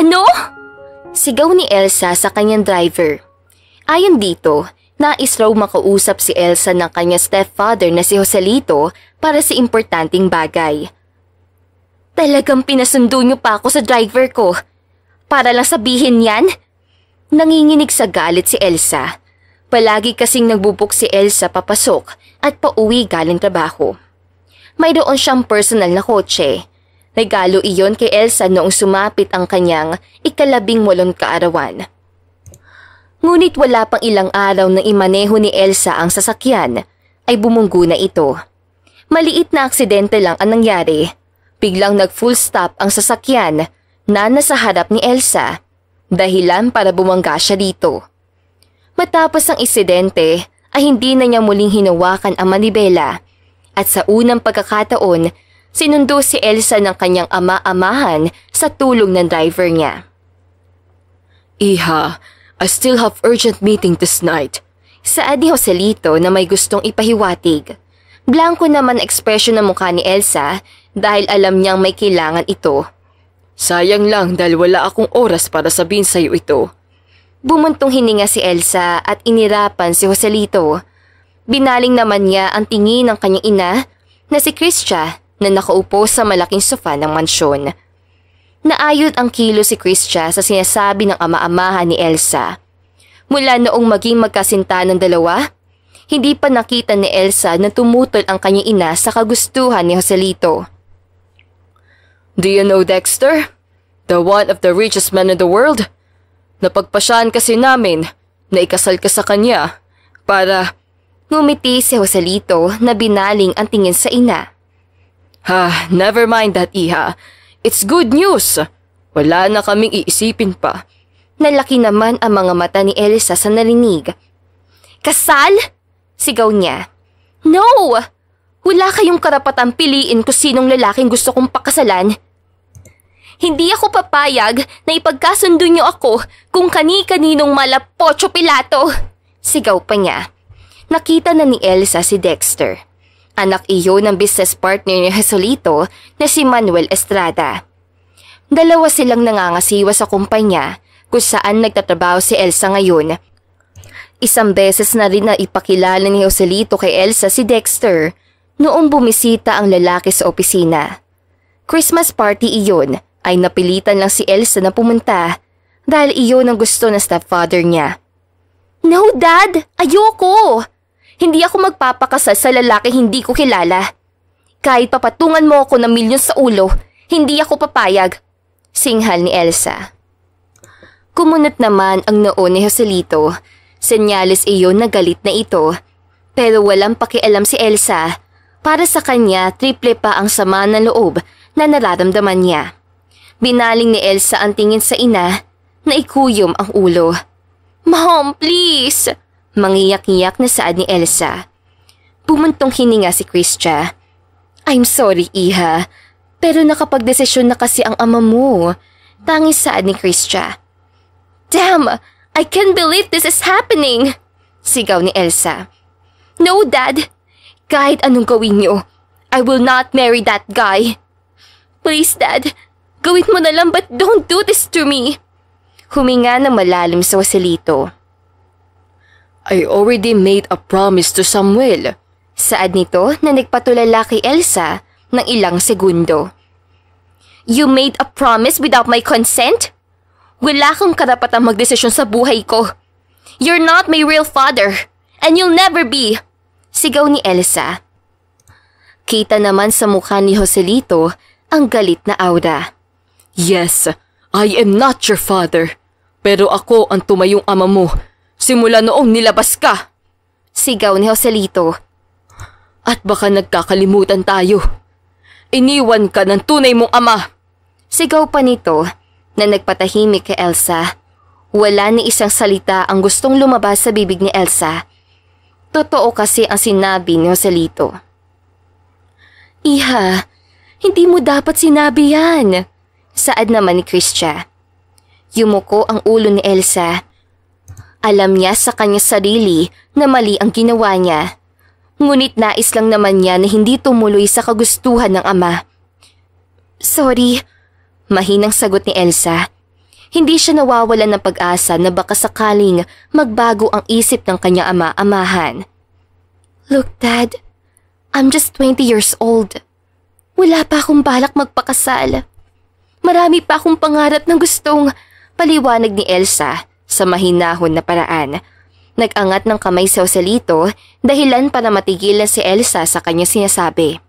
Ano? Sigaw ni Elsa sa kanyang driver. Ayon dito, nais raw makausap si Elsa ng kanyang stepfather na si Joselito para sa importanteng bagay. Talagang pinasundo niyo pa ako sa driver ko. Para lang sabihin yan? Nanginginig sa galit si Elsa. Palagi kasing nagbubuk si Elsa papasok at pauwi galing trabaho. Mayroon siyang personal na kotse. Regalo iyon kay Elsa noong sumapit ang kanyang 18 kaarawan. Ngunit wala pang ilang araw na imaneho ni Elsa ang sasakyan, ay bumunggo na ito. Maliit na aksidente lang ang nangyari. Biglang nag-full stop ang sasakyan na nasa harap ni Elsa, dahilan para bumangga siya dito. Matapos ang insidente ay hindi na niya muling hinawakan ang manibela at sa unang pagkakataon, sinundo si Elsa ng kanyang ama-amahan sa tulong ng driver niya. Iha, I still have urgent meeting this night. Saad ni Joselito na may gustong ipahiwatig. Blanko naman ekspresyon ng mukha ni Elsa dahil alam niyang may kailangan ito. Sayang lang dahil wala akong oras para sabihin sa'yo ito. Bumuntong hininga si Elsa at inirapan si Joselito. Binaling naman niya ang tingin ng kanyang ina na si Christia na nakaupo sa malaking sofa ng mansyon. Naayot ang kilo si Christia sa sinasabi ng ama-amahan ni Elsa. Mula noong maging magkasinta ng dalawa, hindi pa nakita ni Elsa na tumutol ang kanyang ina sa kagustuhan ni Joselito. Do you know Dexter? The one of the richest men in the world? Napagpasyahan kasi namin na ikasal ka sa kanya para... Ngumiti si Joselito na binaling ang tingin sa ina. Never mind that, Iha. It's good news. Wala na kaming iisipin pa. Nalaki naman ang mga mata ni Elsa sa narinig. Kasal? Sigaw niya. No! Wala kayong karapatang piliin kung sinong lalaking gusto kong pakasalan. Hindi ako papayag na ipagkasundo niyo ako kung kani-kaninong malapocho Pilato. Sigaw pa niya. Nakita na ni Elsa si Dexter. Anak iyon ng business partner ni Joselito na si Manuel Estrada. Dalawa silang nangangasiwa sa kumpanya kung saan nagtatrabaho si Elsa ngayon. Isang beses na rin na ipakilala ni Joselito kay Elsa si Dexter noong bumisita ang lalaki sa opisina. Christmas party iyon ay napilitan lang si Elsa na pumunta dahil iyon ang gusto ng stepfather niya. No, Dad! Ayoko! Hindi ako magpapakasal sa lalaki hindi ko kilala. Kahit papatungan mo ako ng milyon sa ulo, hindi ako papayag. Singhal ni Elsa. Kumunot naman ang noo ni Joselito. Senyales iyon na galit na ito. Pero walang pakialam si Elsa. Para sa kanya, triple pa ang sama ng loob na nararamdaman niya. Binaling ni Elsa ang tingin sa ina na ikuyom ang ulo. Mom, please! Mangiyak-iyak na saad ni Elsa. Bumuntong hininga si Christia. I'm sorry, Iha. Pero nakapagdesisyon na kasi ang ama mo. Tangis saad ni Christia. Damn! I can't believe this is happening! Sigaw ni Elsa. No, Dad! Kahit anong gawin niyo, I will not marry that guy. Please, Dad! Gawin mo na lang but don't do this to me! Huminga ng malalim sa Joselito. I already made a promise to Samuel. Saad nito na nagpatulala kay Elsa ng ilang segundo. You made a promise without my consent? Wala kang karapatang magdesisyon sa buhay ko. You're not my real father, and you'll never be. Sigaw ni Elsa. Kita naman sa mukha ni Joselito ang galit na aura. Yes, I am not your father. Pero ako ang tumayong ama mo. Simula noong nilabas ka. Sigaw ni Joselito. At baka nagkakalimutan tayo. Iniwan ka ng tunay mong ama. Sigaw pa nito na nagpatahimik kay Elsa. Wala ni isang salita ang gustong lumabas sa bibig ni Elsa. Totoo kasi ang sinabi ni Joselito. Iha, hindi mo dapat sinabi yan. Saad naman ni Christia. Yumuko ang ulo ni Elsa. Alam niya sa kanya sarili na mali ang ginawa niya. Ngunit nais lang naman niya na hindi tumuloy sa kagustuhan ng ama. Sorry, mahinang sagot ni Elsa. Hindi siya nawawalan ng pag-asa na baka sakaling magbago ang isip ng kanyang ama-amahan. Look, Dad, I'm just 20 years old. Wala pa akong balak magpakasal. Marami pa akong pangarap na gustong paliwanag ni Elsa sa mahinahon na paraan. Nag-angat ng kamay si Joselito dahilan para matigilan si Elsa sa kanyang sinasabi.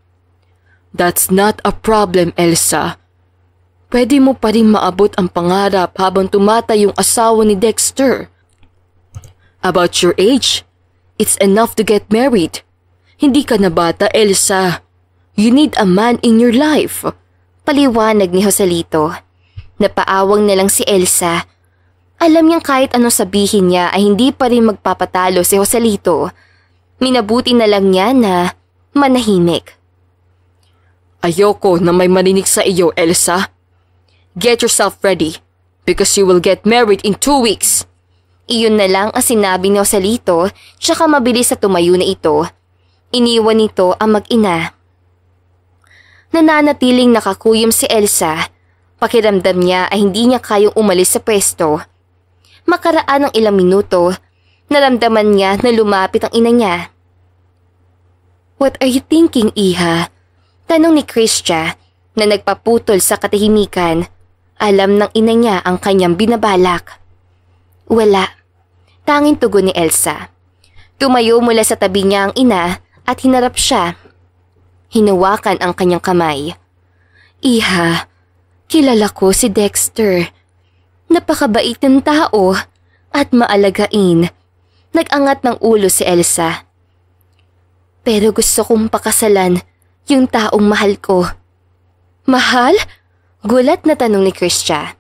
That's not a problem, Elsa. Pwede mo pa rin maabot ang pangarap habang tumatay yung asawa ni Dexter. About your age, it's enough to get married. Hindi ka na bata, Elsa. You need a man in your life. Paliwanag ni Joselito. Napaawang na lang si Elsa. Alam niyang kahit anong sabihin niya ay hindi pa rin magpapatalo si Joselito. Minabuti na lang niya na manahimik. Ayoko na may marinig sa iyo, Elsa. Get yourself ready because you will get married in 2 weeks. Iyon na lang ang sinabi ni Joselito tsaka mabilis na tumayo na ito. Iniwan nito ang mag-ina. Nananatiling nakakuyom si Elsa. Pakiramdam niya ay hindi niya kayang umalis sa pwesto. Makaraan ng ilang minuto, naramdaman niya na lumapit ang ina niya. What are you thinking, Iha? Tanong ni Christia na nagpaputol sa katahimikan. Alam ng ina niya ang kanyang binabalak. Wala. Tanging tugon ni Elsa. Tumayo mula sa tabi niya ang ina at hinarap siya. Hinawakan ang kanyang kamay. Iha, kilala ko si Dexter. Napakabait ng tao at maalagain. Nag-angat ng ulo si Elsa. Pero gusto kong pakasalan yung taong mahal ko. Mahal? Gulat na tanong ni Christia.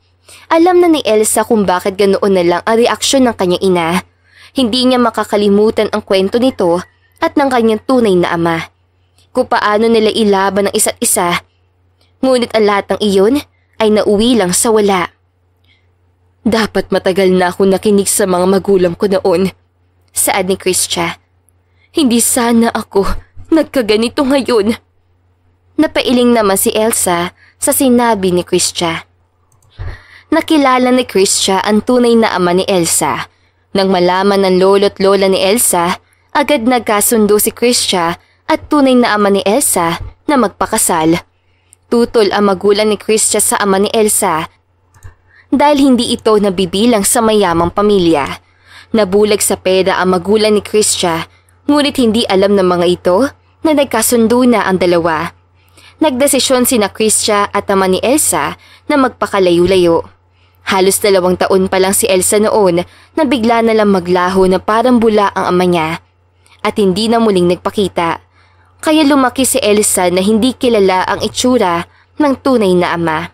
Alam na ni Elsa kung bakit ganoon na lang ang reaksyon ng kanyang ina. Hindi niya makakalimutan ang kwento nito at ng kanyang tunay na ama. Kung paano nila ilaban ang isa't isa. Ngunit ang lahat ng iyon ay nauwi lang sa wala. Dapat matagal na ako nakinig sa mga magulang ko noon. Saad ni Christia. Hindi sana ako nagkaganito ngayon. Napailing naman si Elsa sa sinabi ni Christia. Nakilala ni Christia ang tunay na ama ni Elsa. Nang malaman ng lolo't lola ni Elsa, agad nagkasundo si Christia at tunay na ama ni Elsa na magpakasal. Tutol ang magulang ni Christia sa ama ni Elsa dahil hindi ito nabibilang sa mayamang pamilya. Nabulag sa pera ang magulang ni Christia, ngunit hindi alam ng mga ito na nagkasundo na ang dalawa. Nagdesisyon sina Christia at ama ni Elsa na magpakalayo-layo. Halos 2 taon pa lang si Elsa noon na bigla na lang maglaho na parang bula ang ama niya at hindi na muling nagpakita. Kaya lumaki si Elsa na hindi kilala ang itsura ng tunay na ama.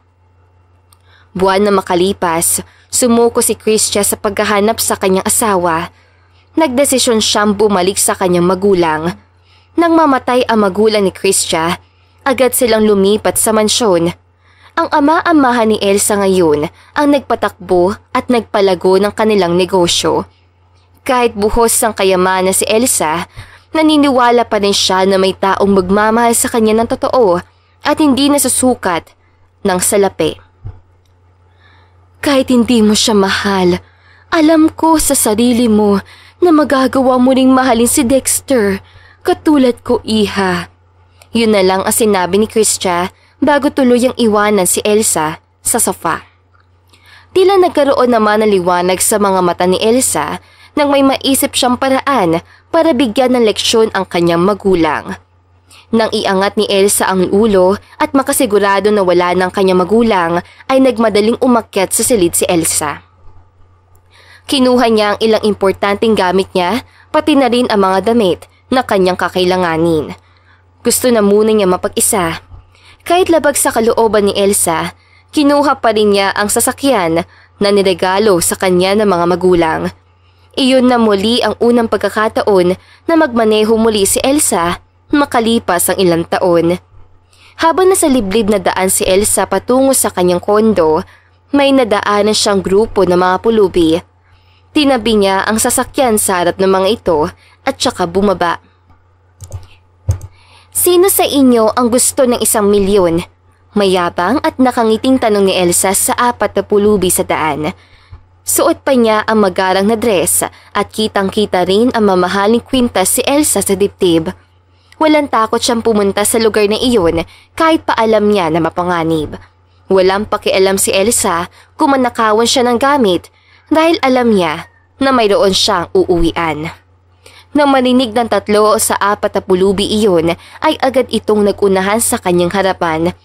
Buwan na makalipas, sumuko si Christia sa paghahanap sa kanyang asawa. Nagdesisyon siyang bumalik sa kanyang magulang. Nang mamatay ang magulang ni Christia, agad silang lumipat sa mansyon. Ang ama-amahan ni Elsa ngayon ang nagpatakbo at nagpalago ng kanilang negosyo. Kahit buhos ang kayamanan si Elsa, naniniwala pa rin siya na may taong magmamahal sa kanya ng totoo at hindi nasusukat ng salapi. Kahit hindi mo siya mahal, alam ko sa sarili mo na magagawa mo ring mahalin si Dexter, katulad ko, Iha. Yun na lang ang sinabi ni Christia bago tuluyang iwanan si Elsa sa sofa. Tila nagkaroon naman ng liwanag sa mga mata ni Elsa nang may maisip siyang paraan para bigyan ng leksyon ang kanyang magulang. Nang iangat ni Elsa ang ulo at makasigurado na wala ng kanyang magulang, ay nagmadaling umakyat sa silid si Elsa. Kinuha niya ang ilang importanteng gamit niya, pati na rin ang mga damit na kanyang kakailanganin. Gusto na muna niya mapag-isa. Kahit labag sa kalooban ni Elsa, kinuha pa rin niya ang sasakyan na niregalo sa kanya ng mga magulang. Iyon na muli ang unang pagkakataon na magmaneho muli si Elsa makalipas ang ilang taon. Habang nasa liblib na daan si Elsa patungo sa kanyang kondo, may nadaanan siyang grupo ng mga pulubi. Tinabi niya ang sasakyan sa harap ng mga ito at saka bumaba. Sino sa inyo ang gusto ng 1 milyon? Mayabang at nakangiting tanong ni Elsa sa 4 na pulubi sa daan. Suot pa niya ang magarang na dress at kitang-kita rin ang mamahaling kwintas si Elsa sa dibdib. Walang takot siyang pumunta sa lugar na iyon kahit pa alam niya na mapanganib. Walang pakialam si Elsa kung manakawan siya ng gamit dahil alam niya na mayroon siyang uuwian. Nang marinig ng 3 sa 4 na pulubi iyon ay agad itong nagunahan sa kanyang harapan.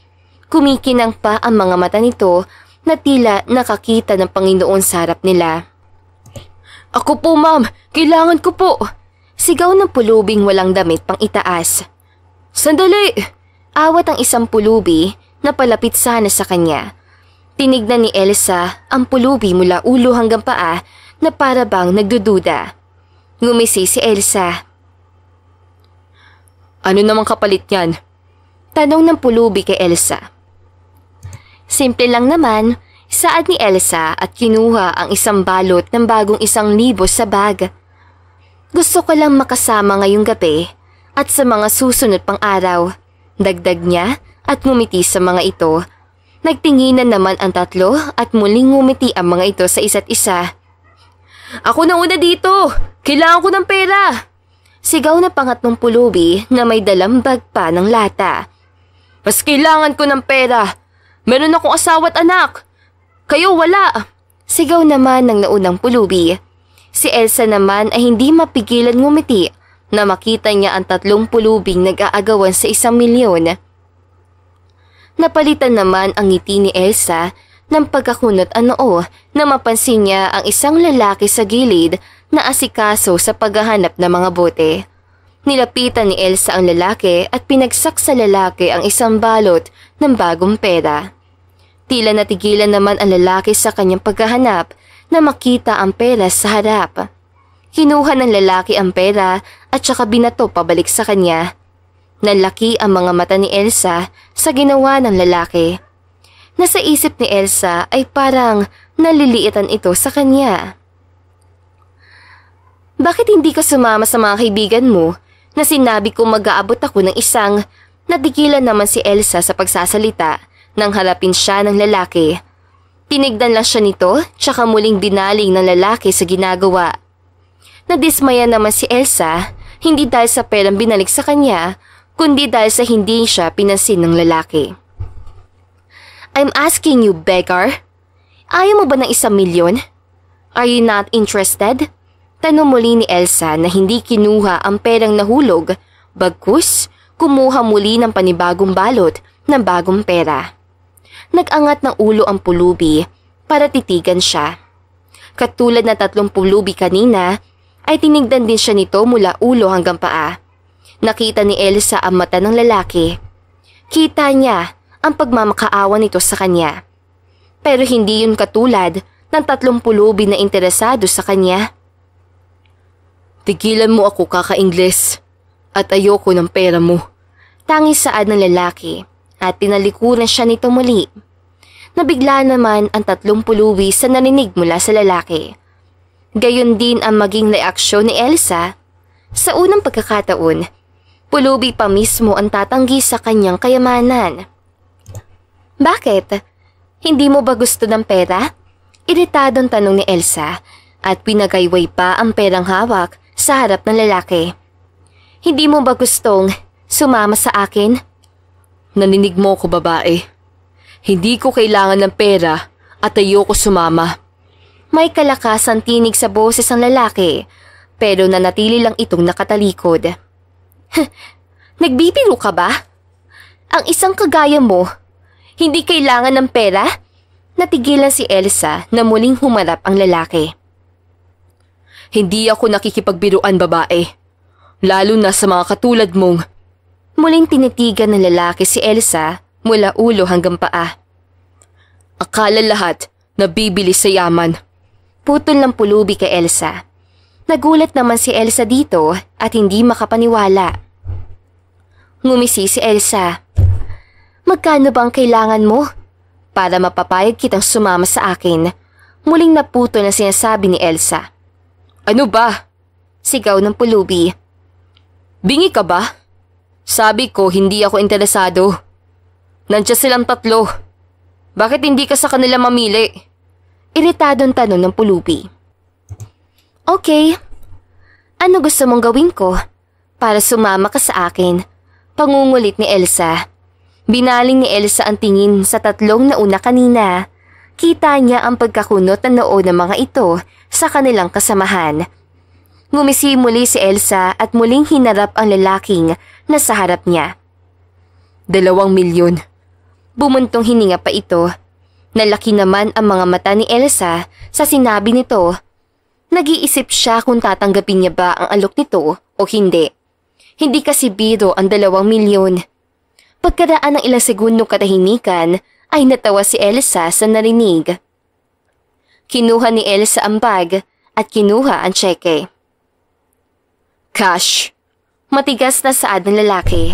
Kumikinang pa ang mga mata nito na tila nakakita ng Panginoon sa harap nila. "Ako po, ma'am! Kailangan ko po!" Sigaw ng pulubing walang damit pang itaas. "Sandali!" Awat ang isang pulubi na palapit sana sa kanya. Tinignan ni Elsa ang pulubi mula ulo hanggang paa na para bang nagdududa. Ngumisi si Elsa. "Ano namang kapalit niyan?" Tanong ng pulubi kay Elsa. Simple lang naman, saad ni Elsa at kinuha ang isang balot ng bagong 1,000 sa bag. "Gusto ko lang makasama ngayong gabi at sa mga susunod pang araw," dagdag niya at ngumiti sa mga ito. Nagtinginan naman ang 3 at muling ngumiti ang mga ito sa isa't isa. "Ako na una dito! Kailangan ko ng pera!" Sigaw na pangatlong pulubi na may dalang bag pa ng lata. "Mas kailangan ko ng pera! Meron akong asawa at anak! Kayo wala!" Sigaw naman ng naunang pulubi. Si Elsa naman ay hindi mapigilan ngumiti na makita niya ang 3 pulubing nag-aagawan sa 1,000,000. Napalitan naman ang ngiti ni Elsa ng pagkakunot ang noo na mapansin niya ang isang lalaki sa gilid na asikaso sa paghahanap ng mga bote. Nilapitan ni Elsa ang lalaki at pinagsak sa lalaki ang isang balot ng bagong pera. Tila natigilan naman ang lalaki sa kanyang paghahanap na makita ang pera sa harap. Kinuha ng lalaki ang pera at saka binato pabalik sa kanya. Nalaki ang mga mata ni Elsa sa ginawa ng lalaki. Nasa isip ni Elsa ay parang naliliitan ito sa kanya. "Bakit hindi ka sumama sa mga kaibigan mo na sinabi ko mag-aabot ako ng isang..." Natigilan naman si Elsa sa pagsasalita nang harapin siya ng lalaki. Tinignan lang siya nito tsaka muling binaling ng lalaki sa ginagawa. Nadismaya naman si Elsa, hindi dahil sa perang binalik sa kanya, kundi dahil sa hindi siya pinansin ng lalaki. "I'm asking you, beggar. Ayaw mo ba ng 1,000,000? Are you not interested?" Tanong muli ni Elsa na hindi kinuha ang perang nahulog, bagkus kumuha muli ng panibagong balot ng bagong pera. Nag-angat ng ulo ang pulubi para titigan siya. Katulad na 3 pulubi kanina, ay tinignan din siya nito mula ulo hanggang paa. Nakita ni Elsa ang mata ng lalaki. Kita niya ang pagmamakaawa nito sa kanya. Pero hindi yun katulad ng 3 pulubi na interesado sa kanya. "Tigilan mo ako, kaka-Ingles, at ayoko ng pera mo." Tangis saad ng lalaki at tinalikuran siya nito muli. Nabigla naman ang 3 pulubi sa narinig mula sa lalaki. Gayon din ang maging reaksyon ni Elsa. Sa unang pagkakataon, pulubi pa mismo ang tatanggi sa kanyang kayamanan. "Bakit? Hindi mo ba gusto ng pera?" Iritadong tanong ni Elsa at pinagayway pa ang perang hawak sa harap ng lalaki. "Hindi mo ba gustong sumama sa akin?" "Naninig mo ko, babae. Hindi ko kailangan ng pera at ayoko sumama." May kalakasang tinig sa boses ng lalaki pero nanatili lang itong nakatalikod. "Nagbibiro ka ba? Ang isang kagaya mo, hindi kailangan ng pera?" Natigilan si Elsa na muling humarap ang lalaki. "Hindi ako nakikipagbiruan, babae. Lalo na sa mga katulad mong..." Muling tinitigan ng lalaki si Elsa mula ulo hanggang paa. "Akala lahat nabibili sa yaman." Putol ng pulubi kay Elsa. Nagulat naman si Elsa dito at hindi makapaniwala. Ngumisi si Elsa. "Magkano bang kailangan mo? Para mapapayag kitang sumama sa akin." Muling naputol na sinasabi ni Elsa. "Ano ba?" Sigaw ng pulubi. "Bingi ka ba? Sabi ko hindi ako interesado." Nandiyan silang tatlo. Bakit hindi ka sa kanila mamili? Iritadong tanong ng pulubi. Okay. Ano gusto mong gawin ko para sumama ka sa akin? Pangungulit ni Elsa. Binaling ni Elsa ang tingin sa tatlong nauna kanina. Kita niya ang pagkakunot ng noo ng mga ito sa kanilang kasamahan. Ngumisi muli si Elsa at muling hinarap ang lalaking nasa harap niya. 2 milyon. Bumuntong hininga pa ito. Nalaki naman ang mga mata ni Elsa sa sinabi nito. Nag-iisip siya kung tatanggapin niya ba ang alok nito o hindi. Hindi kasi biro ang 2 milyon. Pagkaraan ng ilang segundong katahimikan ay natawa si Elsa sa narinig. Kinuha ni Elsa ang bag at kinuha ang tseke. Cash. Matigas na saad ng lalaki.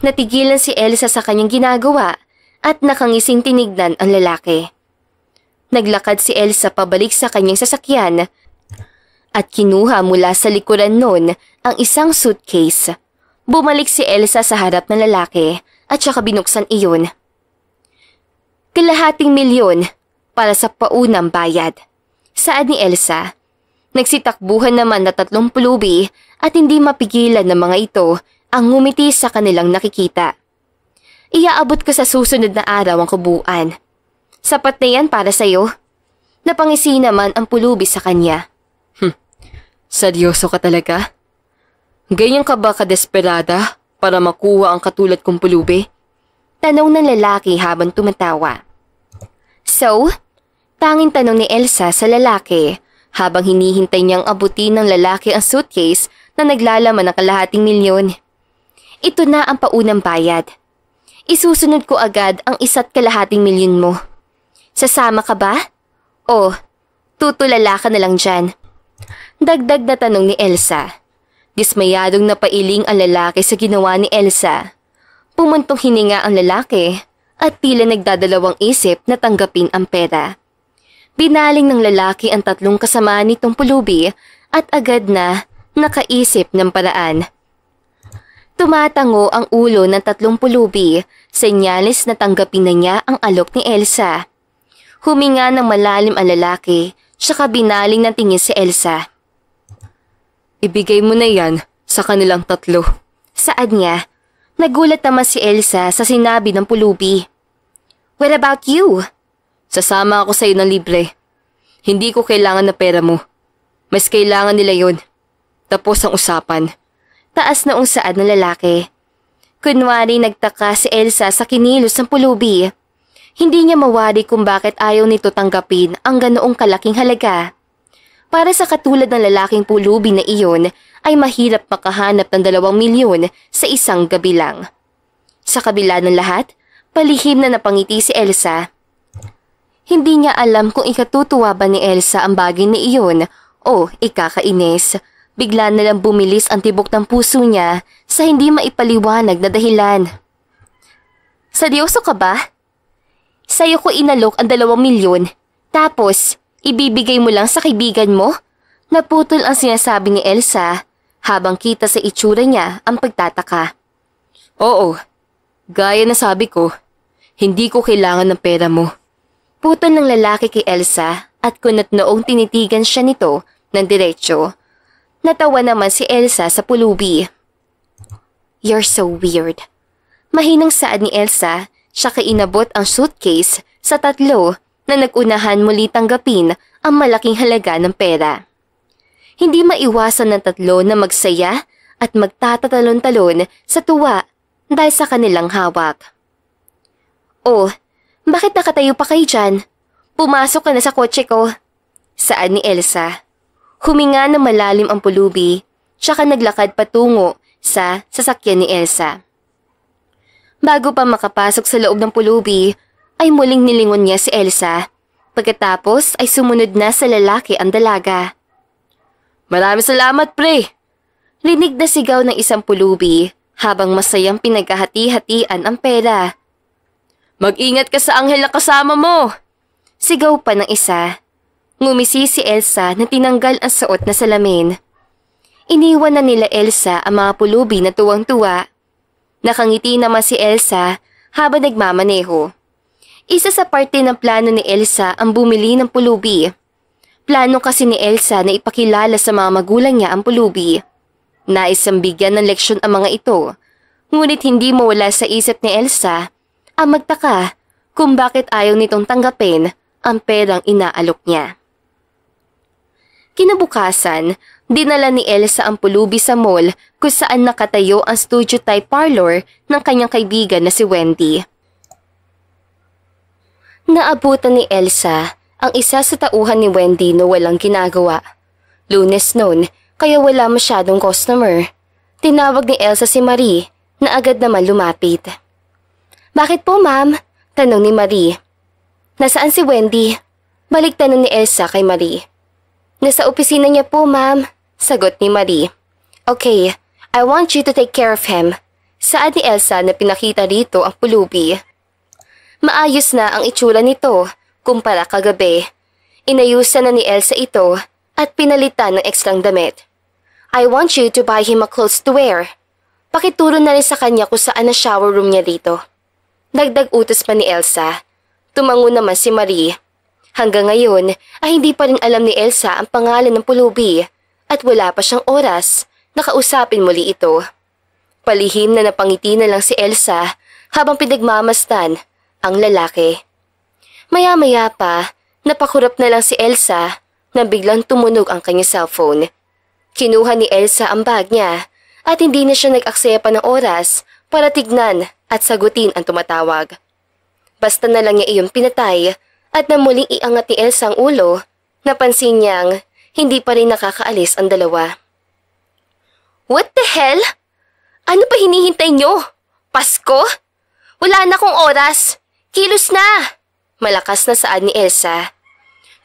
Natigilan si Elsa sa kanyang ginagawa at nakangising tinignan ang lalaki. Naglakad si Elsa pabalik sa kanyang sasakyan at kinuha mula sa likuran nun ang isang suitcase. Bumalik si Elsa sa harap ng lalaki at saka binuksan iyon. 2 milyon para sa paunang bayad. Saad ni Elsa. Nagsitakbuhan naman na 3 pulubi at hindi mapigilan ng mga ito ang ngumiti sa kanilang nakikita. Iaabot ko sa susunod na araw ang kabuuan. Sapat na yan para sa'yo. Napangisi naman ang pulubi sa kanya. Seryoso ka talaga? Ganyan ka ba kadesperada para makuha ang katulad kong pulubi? Tanong ng lalaki habang tumatawa. So, tanging tanong ni Elsa sa lalaki habang hinihintay niyang abutin ng lalaki ang suitcase na naglalaman ng 2 milyon. Ito na ang paunang bayad. Isusunod ko agad ang 1.2 milyon mo. Sasama ka ba? O, tutulala ka na lang dyan? Dagdag na tanong ni Elsa. Dismayadong napailing ang lalaki sa ginawa ni Elsa. Pumuntong hininga ang lalaki at tila nagdadalawang isip na tanggapin ang pera. Binaling ng lalaki ang 3 kasama nitong pulubi at agad na nakaisip ng paraan. Tumatango ang ulo ng 3 pulubi, senyales na tanggapin na niya ang alok ni Elsa. Huminga ng malalim ang lalaki, saka binaling ng tingin si Elsa. Ibigay mo na yan sa kanilang 3. Saad niya. Nagulat naman si Elsa sa sinabi ng pulubi. What about you? Sasama ako sa iyo ng libre. Hindi ko kailangan na pera mo. Mas kailangan nila yon. Tapos ang usapan. Taas na saad ng lalaki. Kunwari nagtaka si Elsa sa kinilos ng pulubi. Hindi niya mawari kung bakit ayaw nito tanggapin ang ganoong kalaking halaga. Para sa katulad ng lalaking pulubi na iyon ay mahirap makahanap ng 2 milyon sa isang gabi lang. Sa kabila ng lahat, palihim na napangiti si Elsa. Hindi niya alam kung ikatutuwa ba ni Elsa ang bagay na iyon o ikakainis. Bigla na lang bumilis ang tibok ng puso niya sa hindi maipaliwanag na dahilan. Seryoso ka ba? Sa'yo ko inalok ang 2 milyon, tapos ibibigay mo lang sa kaibigan mo? Naputol ang sinasabi ni Elsa habang kita sa itsura niya ang pagtataka. Oo, gaya na sabi ko, hindi ko kailangan ng pera mo. Putol ng lalaki kay Elsa at kunot noong tinitigan siya nito ng diretsyo. Natawa naman si Elsa sa pulubi. You're so weird. Mahinang saad ni Elsa, siya kainabot ang suitcase sa 3 na nagunahan muli tanggapin ang malaking halaga ng pera. Hindi maiwasan ng 3 na magsaya at magtatatalon-talon sa tuwa dahil sa kanilang hawak. Oh, bakit nakatayo pa kayo dyan? Pumasok ka na sa kotse ko. Saad ni Elsa. Huminga na malalim ang pulubi, tsaka naglakad patungo sa sasakyan ni Elsa. Bago pa makapasok sa loob ng pulubi, ay muling nilingon niya si Elsa. Pagkatapos ay sumunod na sa lalaki ang dalaga. Maraming salamat, pre! Rinig na sigaw ng isang pulubi habang masayang pinaghahati-hatian ang pera. Mag-ingat ka sa anghel na kasama mo! Sigaw pa ng isa. Ngumisi si Elsa na tinanggal ang suot na salamin. Iniwan na nila Elsa ang mga pulubi na tuwang-tuwa. Nakangiti naman si Elsa habang nagmamaneho. Isa sa parte ng plano ni Elsa ang bumili ng pulubi. Plano kasi ni Elsa na ipakilala sa mga magulang niya ang pulubi. Nais ang bigyan ng leksyon ang mga ito, ngunit hindi mawala sa isip ni Elsa ang magtaka kung bakit ayaw nitong tanggapin ang perang inaalok niya. Kinabukasan, dinala ni Elsa ang pulubi sa mall kung saan nakatayo ang studio-type parlor ng kanyang kaibigan na si Wendy. Naabutan ni Elsa ang isa sa tauhan ni Wendy na walang ginagawa. Lunes noon, kaya wala masyadong customer. Tinawag ni Elsa si Marie na agad naman lumapit. "Bakit po, ma'am?" tanong ni Marie. "Nasaan si Wendy?" Balik tanong ni Elsa kay Marie. "Nasa opisina niya po, ma'am," sagot ni Marie. "Okay, I want you to take care of him." Saad ni Elsa na pinakita rito ang pulubi. Maayos na ang itsura nito kumpara kagabi. Inayusan na ni Elsa ito at pinalitan ng ekstrang damit. "I want you to buy him a clothes to wear." Pakituro na rin sa kanya kung saan ang shower room niya dito. Dagdag utos pa ni Elsa. Tumango naman si Marie. Hanggang ngayon ay hindi pa rin alam ni Elsa ang pangalan ng pulubi at wala pa siyang oras na kausapin muli ito. Palihim na napangiti na lang si Elsa habang pinagmamasdan ang lalaki. Maya-maya pa, napakurap na lang si Elsa nang biglang tumunog ang kanyang cellphone. Kinuha ni Elsa ang bag niya at hindi na siya nag-aksaya pa ng oras para tignan at sagutin ang tumatawag. Basta na lang niya iyon pinatay at na muling iangat ni Elsa ang ulo, napansin niyang hindi pa rin nakakaalis ang dalawa. "What the hell? Ano pa hinihintay niyo? Pasko? Wala na akong oras. Kilos na!" Malakas na saad ni Elsa.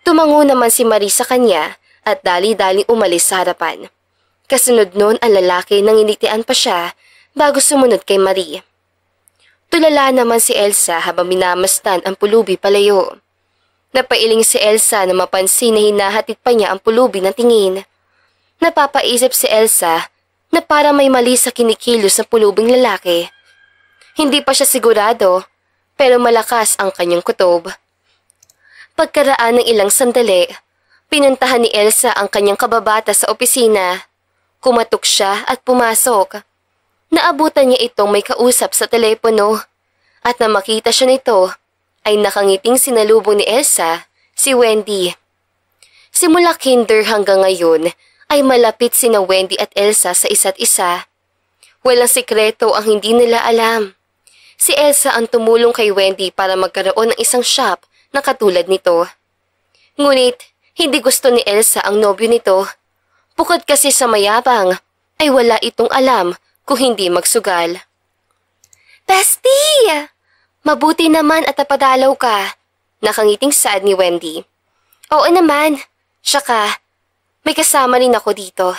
Tumango naman si Marie sa kanya at dali-dali umalis sa harapan. Kasunod nun ang lalaki nang initian pa siya bago sumunod kay Marie. Tulala naman si Elsa habang minamasdan ang pulubi palayo. Napailing si Elsa na mapansin na hinahatid pa niya ang pulubi ng tingin. Napapaisip si Elsa na para may mali sa kinikilos ng pulubing lalaki. Hindi pa siya sigurado, pero malakas ang kanyang kutob. Pagkaraan ng ilang sandali, pinuntahan ni Elsa ang kanyang kababata sa opisina. Kumatok siya at pumasok. Naabutan niya itong may kausap sa telepono at nang makita siya nito, ay nakangiting sinalubong ni Elsa si Wendy. Simula kinder hanggang ngayon ay malapit sina Wendy at Elsa sa isa't isa. Walang sikreto ang hindi nila alam. Si Elsa ang tumulong kay Wendy para magkaroon ng isang shop na katulad nito. Ngunit hindi gusto ni Elsa ang nobyo nito. Bukod kasi sa mayabang ay wala itong alam kung hindi magsugal. "Bestie! Mabuti naman at napadalaw ka," nakangiting saad ni Wendy. "Oo naman. Tsaka, may kasama rin ako dito."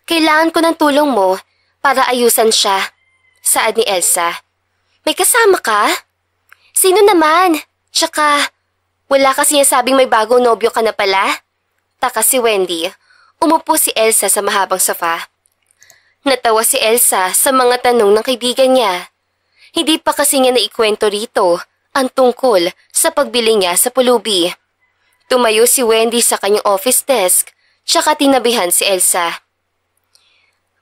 "Kailangan ko ng tulong mo para ayusan siya," saad ni Elsa. "May kasama ka? Sino naman? Tsaka, wala kasi sinasabing may bagong nobyo ka na pala?" Taka si Wendy. Umupo si Elsa sa mahabang sofa. Natawa si Elsa sa mga tanong ng kaibigan niya. Hindi pa kasi niya naikwento rito ang tungkol sa pagbili niya sa pulubi. Tumayo si Wendy sa kanyang office desk, tsaka tinabihan si Elsa.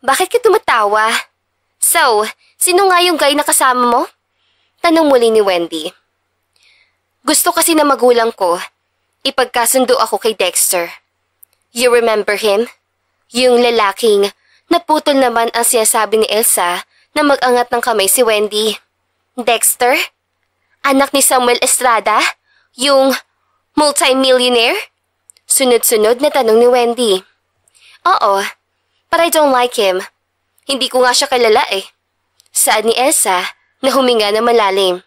"Bakit ka tumatawa? So, sino nga yung guy na kasama mo?" Tanong muli ni Wendy. "Gusto kasi na magulang ko, ipagkasundo ako kay Dexter. You remember him? Yung lalaking naputol naman ang sinasabi ni Elsa na mag-angat ng kamay si Wendy. Dexter? Anak ni Samuel Estrada? Yung multi-millionaire?" Sunod-sunod na tanong ni Wendy. "Oo, but I don't like him. Hindi ko nga siya kilala eh." Saad ni Elsa na huminga na malalim.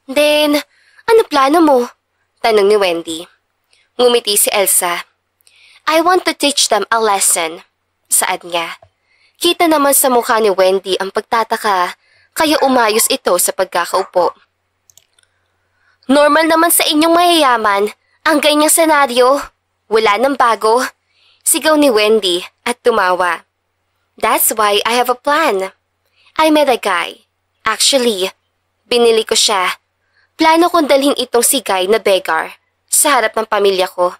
"Then, ano plano mo?" Tanong ni Wendy. Ngumiti si Elsa. "I want to teach them a lesson," saad niya. Kita naman sa mukha ni Wendy ang pagtataka, kaya umayos ito sa pagkakaupo. "Normal naman sa inyong mayayaman ang ganyang senaryo. Wala nang bago," sigaw ni Wendy at tumawa. "That's why I have a plan. I met a guy. Actually, binili ko siya. Plano kong dalhin itong si Guy na beggar sa harap ng pamilya ko.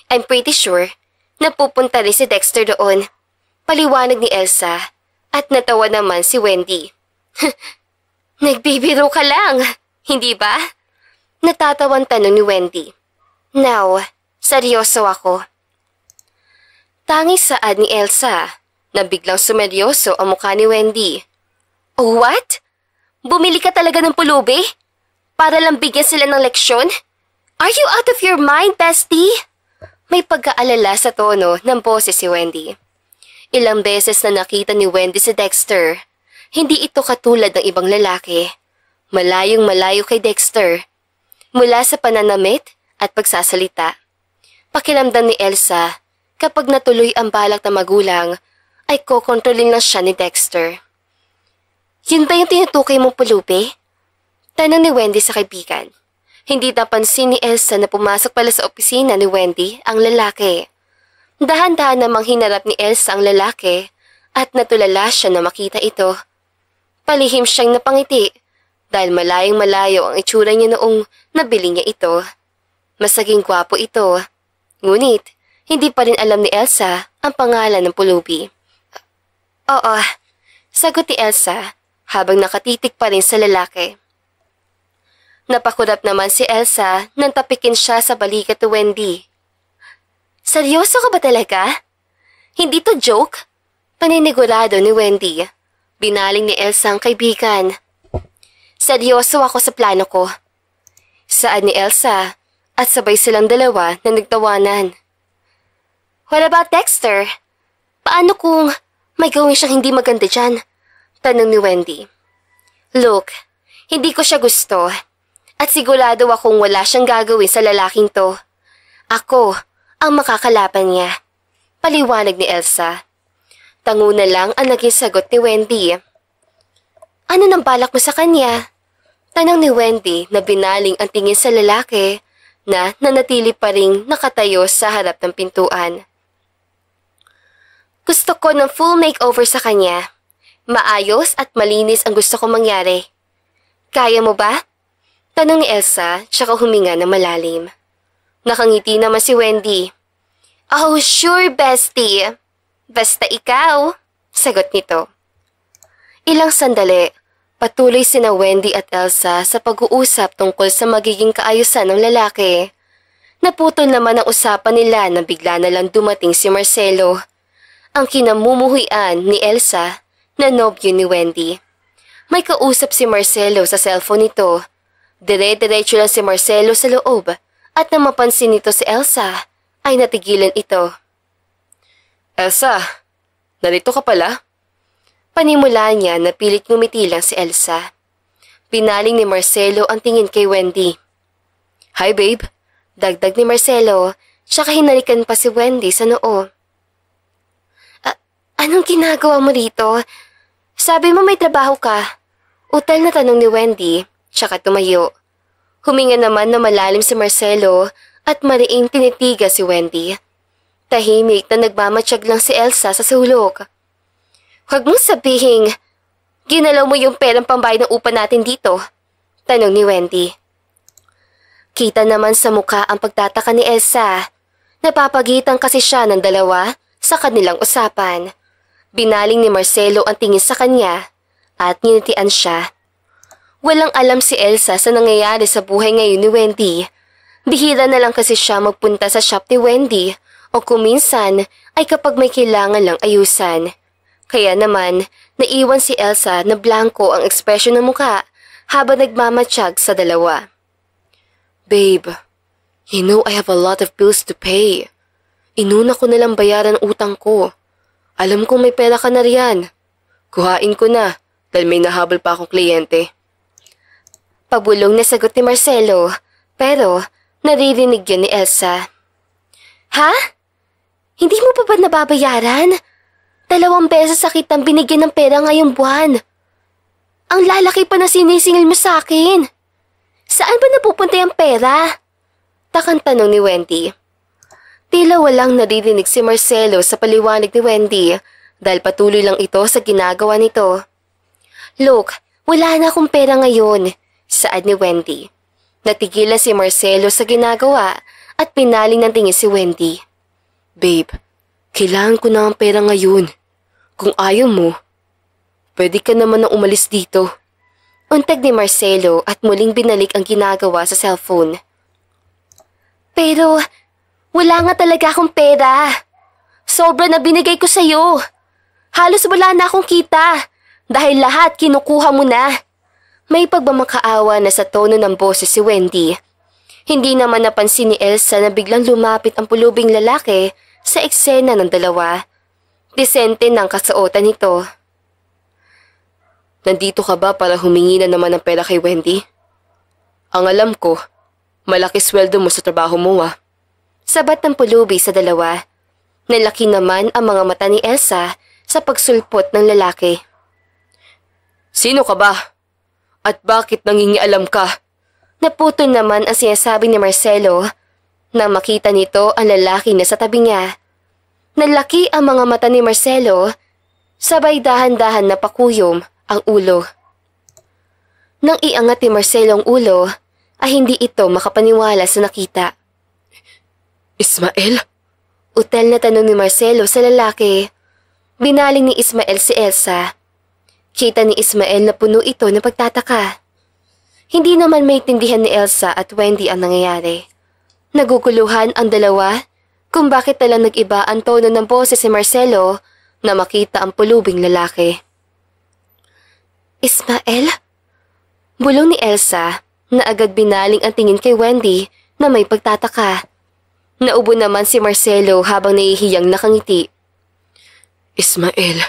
I'm pretty sure na pupunta rin si Dexter doon. Paliwanag ni Elsa at natawa naman si Wendy. Nagbibiro ka lang, hindi ba? Natatawan tanong ni Wendy. Now, seryoso ako. Tangis saad ni Elsa na biglang sumeryoso ang mukha ni Wendy. Oh, what? Bumili ka talaga ng pulubi? Para lang bigyan sila ng leksyon? Are you out of your mind, bestie? May pagkaalala sa tono ng boses si Wendy. Ilang beses na nakita ni Wendy si Dexter. Hindi ito katulad ng ibang lalaki. Malayong malayo kay Dexter. Mula sa pananamit at pagsasalita. Pakiramdam ni Elsa, kapag natuloy ang balak na magulang, ay kokontrolin lang siya ni Dexter. Yun ba yung tinutukoy mong pulubi? Tanong ni Wendy sa kaibigan. Hindi napansin ni Elsa na pumasok pala sa opisina ni Wendy ang lalaki. Dahan-dahan namang hinarap ni Elsa ang lalaki at natulala siya na makita ito. Palihim siyang napangiti dahil malayong malayo ang itsura niya noong nabili niya ito. Masaging gwapo ito. Ngunit, hindi pa rin alam ni Elsa ang pangalan ng pulubi. Oo, sagot ni Elsa habang nakatitig pa rin sa lalaki. Napakurap naman si Elsa nang tapikin siya sa balikat ni Wendy. Seryoso ka ba talaga? Hindi to joke? Paninigurado ni Wendy. Binaling ni Elsa ang kaibigan. Seryoso ako sa plano ko. Saad ni Elsa at sabay silang dalawa na nagtawanan. What about Dexter? Paano kung may gawin siyang hindi maganda dyan? Tanong ni Wendy. Look, hindi ko siya gusto. At sigurado akong wala siyang gagawin sa lalaking to. Ako ang makakalaban niya. Paliwanag ni Elsa. Tango na lang ang naging sagot ni Wendy. Ano nang balak mo sa kanya? Tanong ni Wendy na binaling ang tingin sa lalaki na nanatili pa ring nakatayo sa harap ng pintuan. Gusto ko ng full makeover sa kanya. Maayos at malinis ang gusto kong mangyari. Kaya mo ba? Tanong ni Elsa, tsaka huminga na malalim. Nakangiti naman si Wendy. Oh, sure, bestie. Basta ikaw, sagot nito. Ilang sandali, patuloy sina Wendy at Elsa sa pag-uusap tungkol sa magiging kaayusan ng lalaki. Naputol naman ang usapan nila na bigla na lang dumating si Marcelo, ang kinamumuhian ni Elsa na nobyo ni Wendy. May kausap si Marcelo sa cellphone nito. Dire-diretso lang si Marcelo sa loob at nang mapansin nito si Elsa ay natigilan ito. Elsa, narito ka pala? Panimula niya na pilit ngumiti lang si Elsa. Pinaling ni Marcelo ang tingin kay Wendy. Hi babe, dagdag ni Marcelo, tsaka hinalikan pa si Wendy sa noo. Anong ginagawa mo rito? Sabi mo may trabaho ka. Utal na tanong ni Wendy, tsaka tumayo. Huminga naman na malalim si Marcelo at mariing tinitiga si Wendy. Tahimik na nagmamatsyag lang si Elsa sa sulok. Huwag mong sabihing, ginalaw mo yung perang pambayad ng upa natin dito, tanong ni Wendy. Kita naman sa mukha ang pagtataka ni Elsa. Napapagitan kasi siya ng dalawa sa kanilang usapan. Binaling ni Marcelo ang tingin sa kanya at nginitian siya. Walang alam si Elsa sa nangyayari sa buhay ngayon ni Wendy. Bihira na lang kasi siya magpunta sa shop ni Wendy o kuminsan ay kapag may kailangan lang ayusan. Kaya naman, naiwan si Elsa na blanco ang ekspresyon ng mukha habang nagmamatsyag sa dalawa. Babe, you know I have a lot of bills to pay. Inuna ko nalang bayaran utang ko. Alam kong may pera ka na riyan. Kuhain ko na dahil may nahabol pa akong kliyente. Pabulong na sagot ni Marcelo, pero naririnig yun ni Elsa. Ha? Hindi mo pa ba nababayaran? 2 beses sa kitang binigyan ng pera ngayong buwan. Ang lalaki pa na sinisingil mo sa akin. Saan ba napupunta yung pera? Takang tanong ni Wendy. Tila walang naririnig si Marcelo sa paliwanag ni Wendy dahil patuloy lang ito sa ginagawa nito. Look, Wala na akong pera ngayon, saad ni Wendy. Natigilan si Marcelo sa ginagawa at pinaling ng tingin si Wendy. Babe, kailangan ko na ang pera ngayon. Kung ayaw mo, pwede ka naman na umalis dito. Untag ni Marcelo at muling binalik ang ginagawa sa cellphone. Pero, wala nga talaga akong pera. Sobra na binigay ko sa'yo. Halos wala na akong kita dahil lahat kinukuha mo na. May pagmamakaawa na sa tono ng boses si Wendy. Hindi naman napansin ni Elsa na biglang lumapit ang pulubing lalaki sa eksena ng dalawa. Disente ng kasuotan nito. Nandito ka ba para humingi na naman ng pera kay Wendy? Ang alam ko, malaki sweldo mo sa trabaho mo Sabat ng pulubi sa dalawa. Nalaki naman ang mga mata ni Elsa sa pagsulpot ng lalaki. Sino ka ba? At bakit nangingialam ka? Naputol naman ang sinasabi ni Marcelo nang makita nito ang lalaki na sa tabi niya. Nalaki ang mga mata ni Marcelo, sabay dahan-dahan na pakuyom ang ulo. Nang iangat ni Marcelo ang ulo, ay hindi ito makapaniwala sa nakita. Ismael? Utal na tanong ni Marcelo sa lalaki. Binaling ni Ismael si Elsa. Kita ni Ismael na puno ito ng pagtataka. Hindi naman maintindihan ni Elsa at Wendy ang nangyayari. Naguguluhan ang dalawa kung bakit talang nag-iba ang tono ng boses si Marcelo na makita ang pulubing lalaki. Ismael? Bulong ni Elsa na agad binaling ang tingin kay Wendy na may pagtataka. Naubo naman si Marcelo habang nahihiyang nakangiti. Ismael,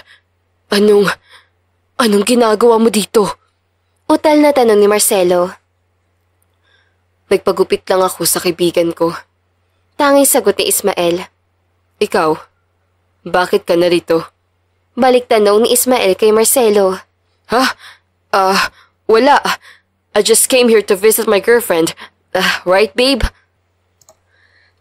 anong ginagawa mo dito? Utal na tanong ni Marcelo. Nagpagupit lang ako sa kaibigan ko. Tanging sagot ni Ismael. Ikaw, bakit ka narito? Balik tanong ni Ismael kay Marcelo. Ha? Wala. I just came here to visit my girlfriend. Right, babe?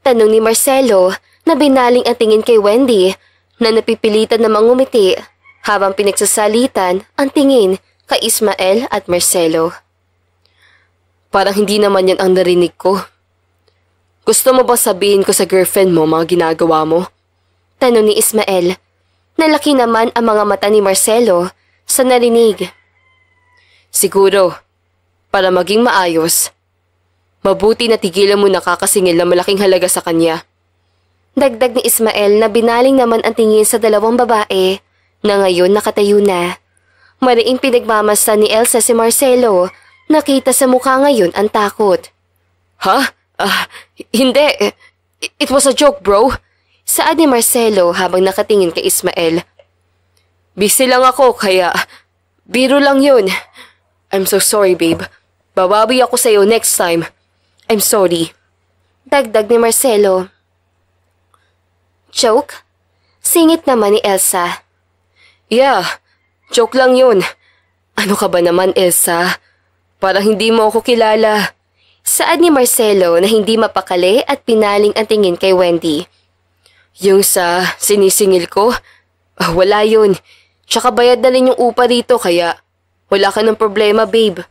Tanong ni Marcelo na binaling ang tingin kay Wendy na napipilitan na mangumiti habang pinagsasalitan ang tingin kay Ismael at Marcelo. Parang hindi naman yan ang narinig ko. Gusto mo ba sabihin ko sa girlfriend mo mga ginagawa mo? Tanong ni Ismael. Nalaki naman ang mga mata ni Marcelo sa narinig. Siguro, para maging maayos, mabuti na tigilan mo nakakasingil na malaking halaga sa kanya. Dagdag ni Ismael na binaling naman ang tingin sa dalawang babae na ngayon nakatayo na. Mariing pinagmamasdan ni Elsa si Marcelo. Nakita sa mukha ngayon ang takot. Ha? Hindi. It was a joke, bro. Saad ni Marcelo habang nakatingin kay Ismael. Busy lang ako kaya biro lang yun. I'm so sorry, babe. Babawi ako sa'yo next time. I'm sorry. Dagdag ni Marcelo. Joke? Singit naman ni Elsa. Yeah, joke lang yun. Ano ka ba naman, Elsa? Parang hindi mo ako kilala. Saad ni Marcelo na hindi mapakali at pinaling ang tingin kay Wendy. Yung sa sinisingil ko? Wala yun. Tsaka bayad na rin yung upa rito kaya wala ka ng problema, babe.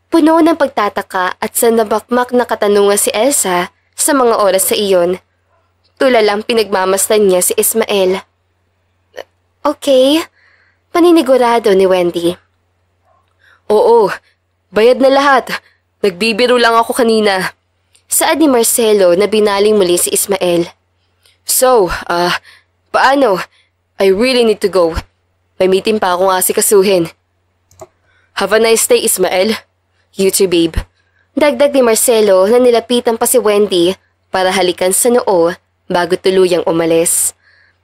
Puno ng pagtataka at sa nabakmak na katanungan si Elsa sa mga oras sa iyon. Tulalang pinagmamasdan niya si Ismael. Okay, paninigurado ni Wendy. Oo, bayad na lahat. Nagbibiro lang ako kanina. Saad ni Marcelo na binaling muli si Ismael. So, paano? I really need to go. May meeting pa akong asikasuhin. Have a nice day, Ismael. You too, babe. Dagdag ni Marcelo na nilapitan pa si Wendy para halikan sa noo bago tuluyang umalis.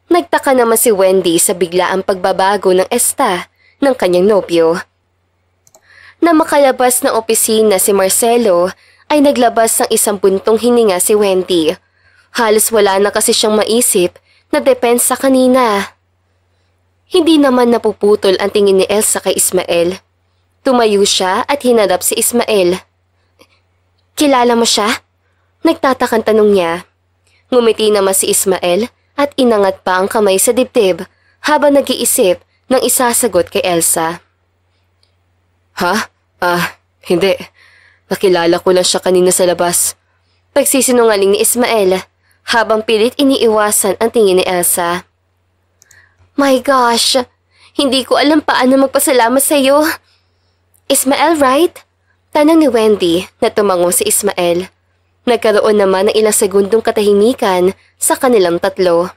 Nagtaka naman si Wendy sa biglaang pagbabago ng esta ng kanyang nobyo. Na makalabas ng opisina si Marcelo ay naglabas ng isang buntong hininga si Wendy. Halos wala na kasi siyang maisip na depensa kanina. Hindi naman napuputol ang tingin ni Elsa kay Ismael. Tumayo siya at hinarap si Ismael. Kilala mo siya? Nagtatakang tanong niya. Ngumiti naman si Ismael at inangat pa ang kamay sa dibdib habang nag-iisip ng isasagot kay Elsa. Ha? Hindi. Nakilala ko lang siya kanina sa labas. Pagsisinungaling ni Ismael habang pilit iniiwasan ang tingin ni Elsa. My gosh, hindi ko alam paano magpasalamat sa iyo. Ismael, right? Tanong ni Wendy na tumango si Ismael. Nagkaroon naman ng ilang segundong katahimikan sa kanilang tatlo.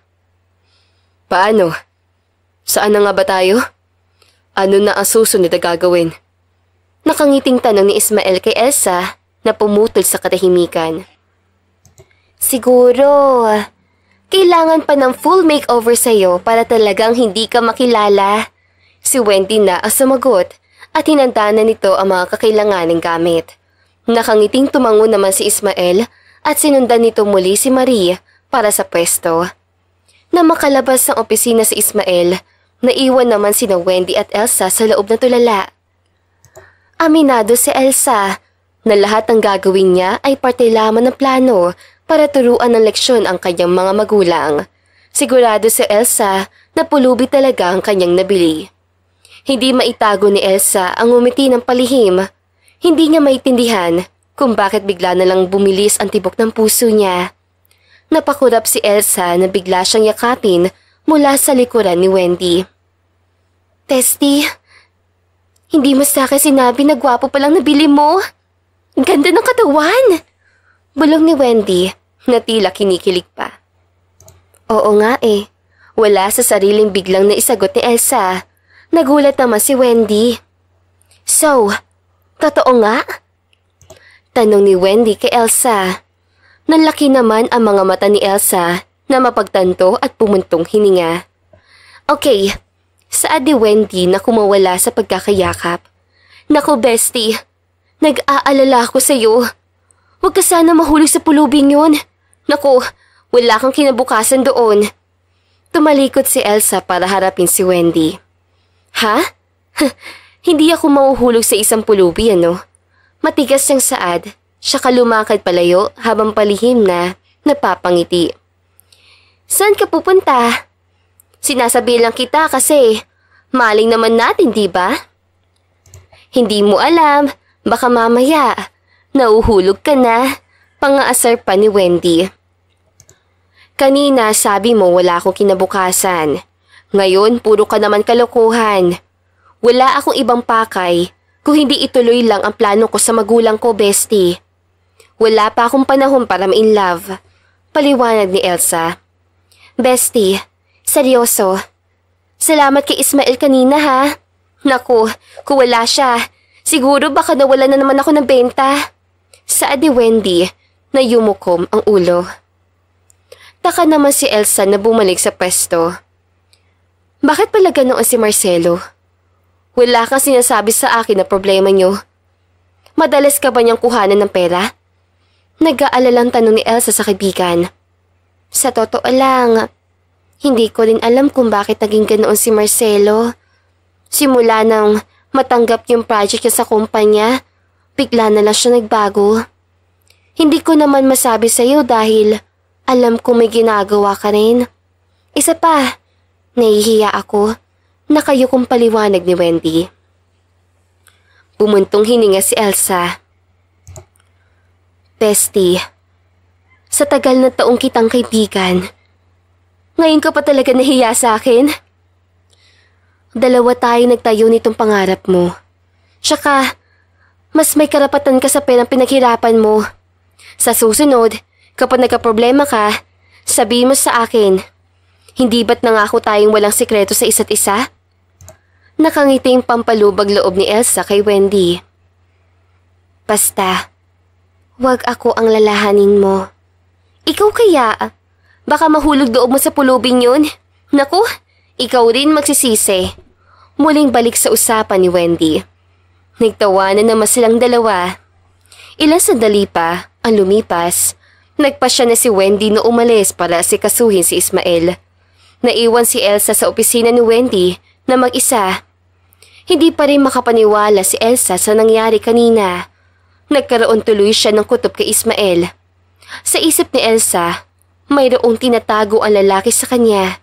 Paano? Saan na nga ba tayo? Ano na ang susunod na gagawin? Nakangiting tanong ni Ismael kay Elsa na pumutol sa katahimikan. Siguro, kailangan pa ng full makeover sa'yo para talagang hindi ka makilala. Si Wendy na ang sumagot at hinanda na nito ang mga kakailanganing gamit. Nakangiting tumango naman si Ismael at sinundan nito muli si Marie para sa pwesto. Na makalabas ng opisina si Ismael, naiwan naman sina Wendy at Elsa sa loob na tulala. Aminado si Elsa na lahat ng gagawin niya ay parte lamang ng plano para turuan ng leksyon ang kanyang mga magulang. Sigurado si Elsa na pulubi talaga ang kanyang nabili. Hindi maitago ni Elsa ang ngumiti ng palihim. Hindi niya maintindihan kung bakit bigla na lang bumilis ang tibok ng puso niya. Napakurap si Elsa na bigla siyang yakapin mula sa likuran ni Wendy. Testy, hindi mo sa akin sinabi na gwapo palang nabili mo. Ganda ng katawan! Bulong ni Wendy na tila kinikilig pa. Oo nga eh. Wala sa sariling biglang na isagot ni Elsa. Nagulat naman si Wendy. So, totoo nga? Tanong ni Wendy kay Elsa. Nanlaki naman ang mga mata ni Elsa na mapagtanto at pumuntong hininga. Okay, saad ni Wendy na kumawala sa pagkakayakap. Naku bestie, nag-aalala ako sa'yo. Huwag ka sana mahulog sa pulubing yun. Naku, wala kang kinabukasan doon. Tumalikod si Elsa para harapin si Wendy. Ha? Hindi ako mahuhulog sa isang pulubi, ano? Matigas siyang saad, siya lumakad palayo habang palihim na napapangiti. Saan ka pupunta? Sinasabi lang kita kasi maling naman natin, di ba? Hindi mo alam, baka mamaya nauhulog ka na, pangaasar pa ni Wendy. Kanina sabi mo wala akong kinabukasan. Ngayon, puro ka naman kalokohan. Wala akong ibang pakay kung hindi ituloy lang ang plano ko sa magulang ko, bestie. Wala pa akong panahon para ma-in love. Paliwanag ni Elsa. Bestie, seryoso. Salamat kay Ismael kanina ha. Naku, kung wala siya, siguro baka nawala na naman ako ng benta. Saad ni Wendy na yumukom ang ulo. Taka naman si Elsa na bumalik sa pwesto. Bakit pala ganoon si Marcelo? Wala kang sinasabi sa akin na problema niyo. Madalas ka ba niyang kuhanan ng pera? Nag-aalalang tanong ni Elsa sa kaibigan. Sa totoo lang, hindi ko rin alam kung bakit naging ganoon si Marcelo. Simula nang matanggap yung project niya sa kumpanya, bigla na lang siya nagbago. Hindi ko naman masabi sa iyo dahil alam ko may ginagawa ka rin. Isa pa, nahihiya ako na kayo kong paliwanag ni Wendy. Pumuntong hininga si Elsa. Bestie, sa tagal na taong kitang kaibigan, ngayon ka pa talaga nahiya sa akin? Dalawa tayo nagtayo nitong pangarap mo. Tsaka, mas may karapatan ka sa perang pinaghirapan mo. Sa susunod, kapag nagka-problema ka, sabihin mo sa akin. Hindi ba't nangako tayong walang sikreto sa isa't isa? Nakangiting pampalubag loob ni Elsa kay Wendy. Basta, wag ako ang lalahanin mo. Ikaw kaya? Baka mahulog loob mo sa pulubing yun. Naku, ikaw rin magsisisi. Muling balik sa usapan ni Wendy. Nagtawanan naman silang dalawa. Ilang sandali pa ang lumipas. Nagpasya na si Wendy na umalis para asikasuhin si Ismael. Naiwan si Elsa sa opisina ni Wendy na mag-isa. Hindi pa rin makapaniwala si Elsa sa nangyari kanina. Nagkaroon tuloy siya ng kutob kay Ismael. Sa isip ni Elsa, mayroong tinatago ang lalaki sa kanya.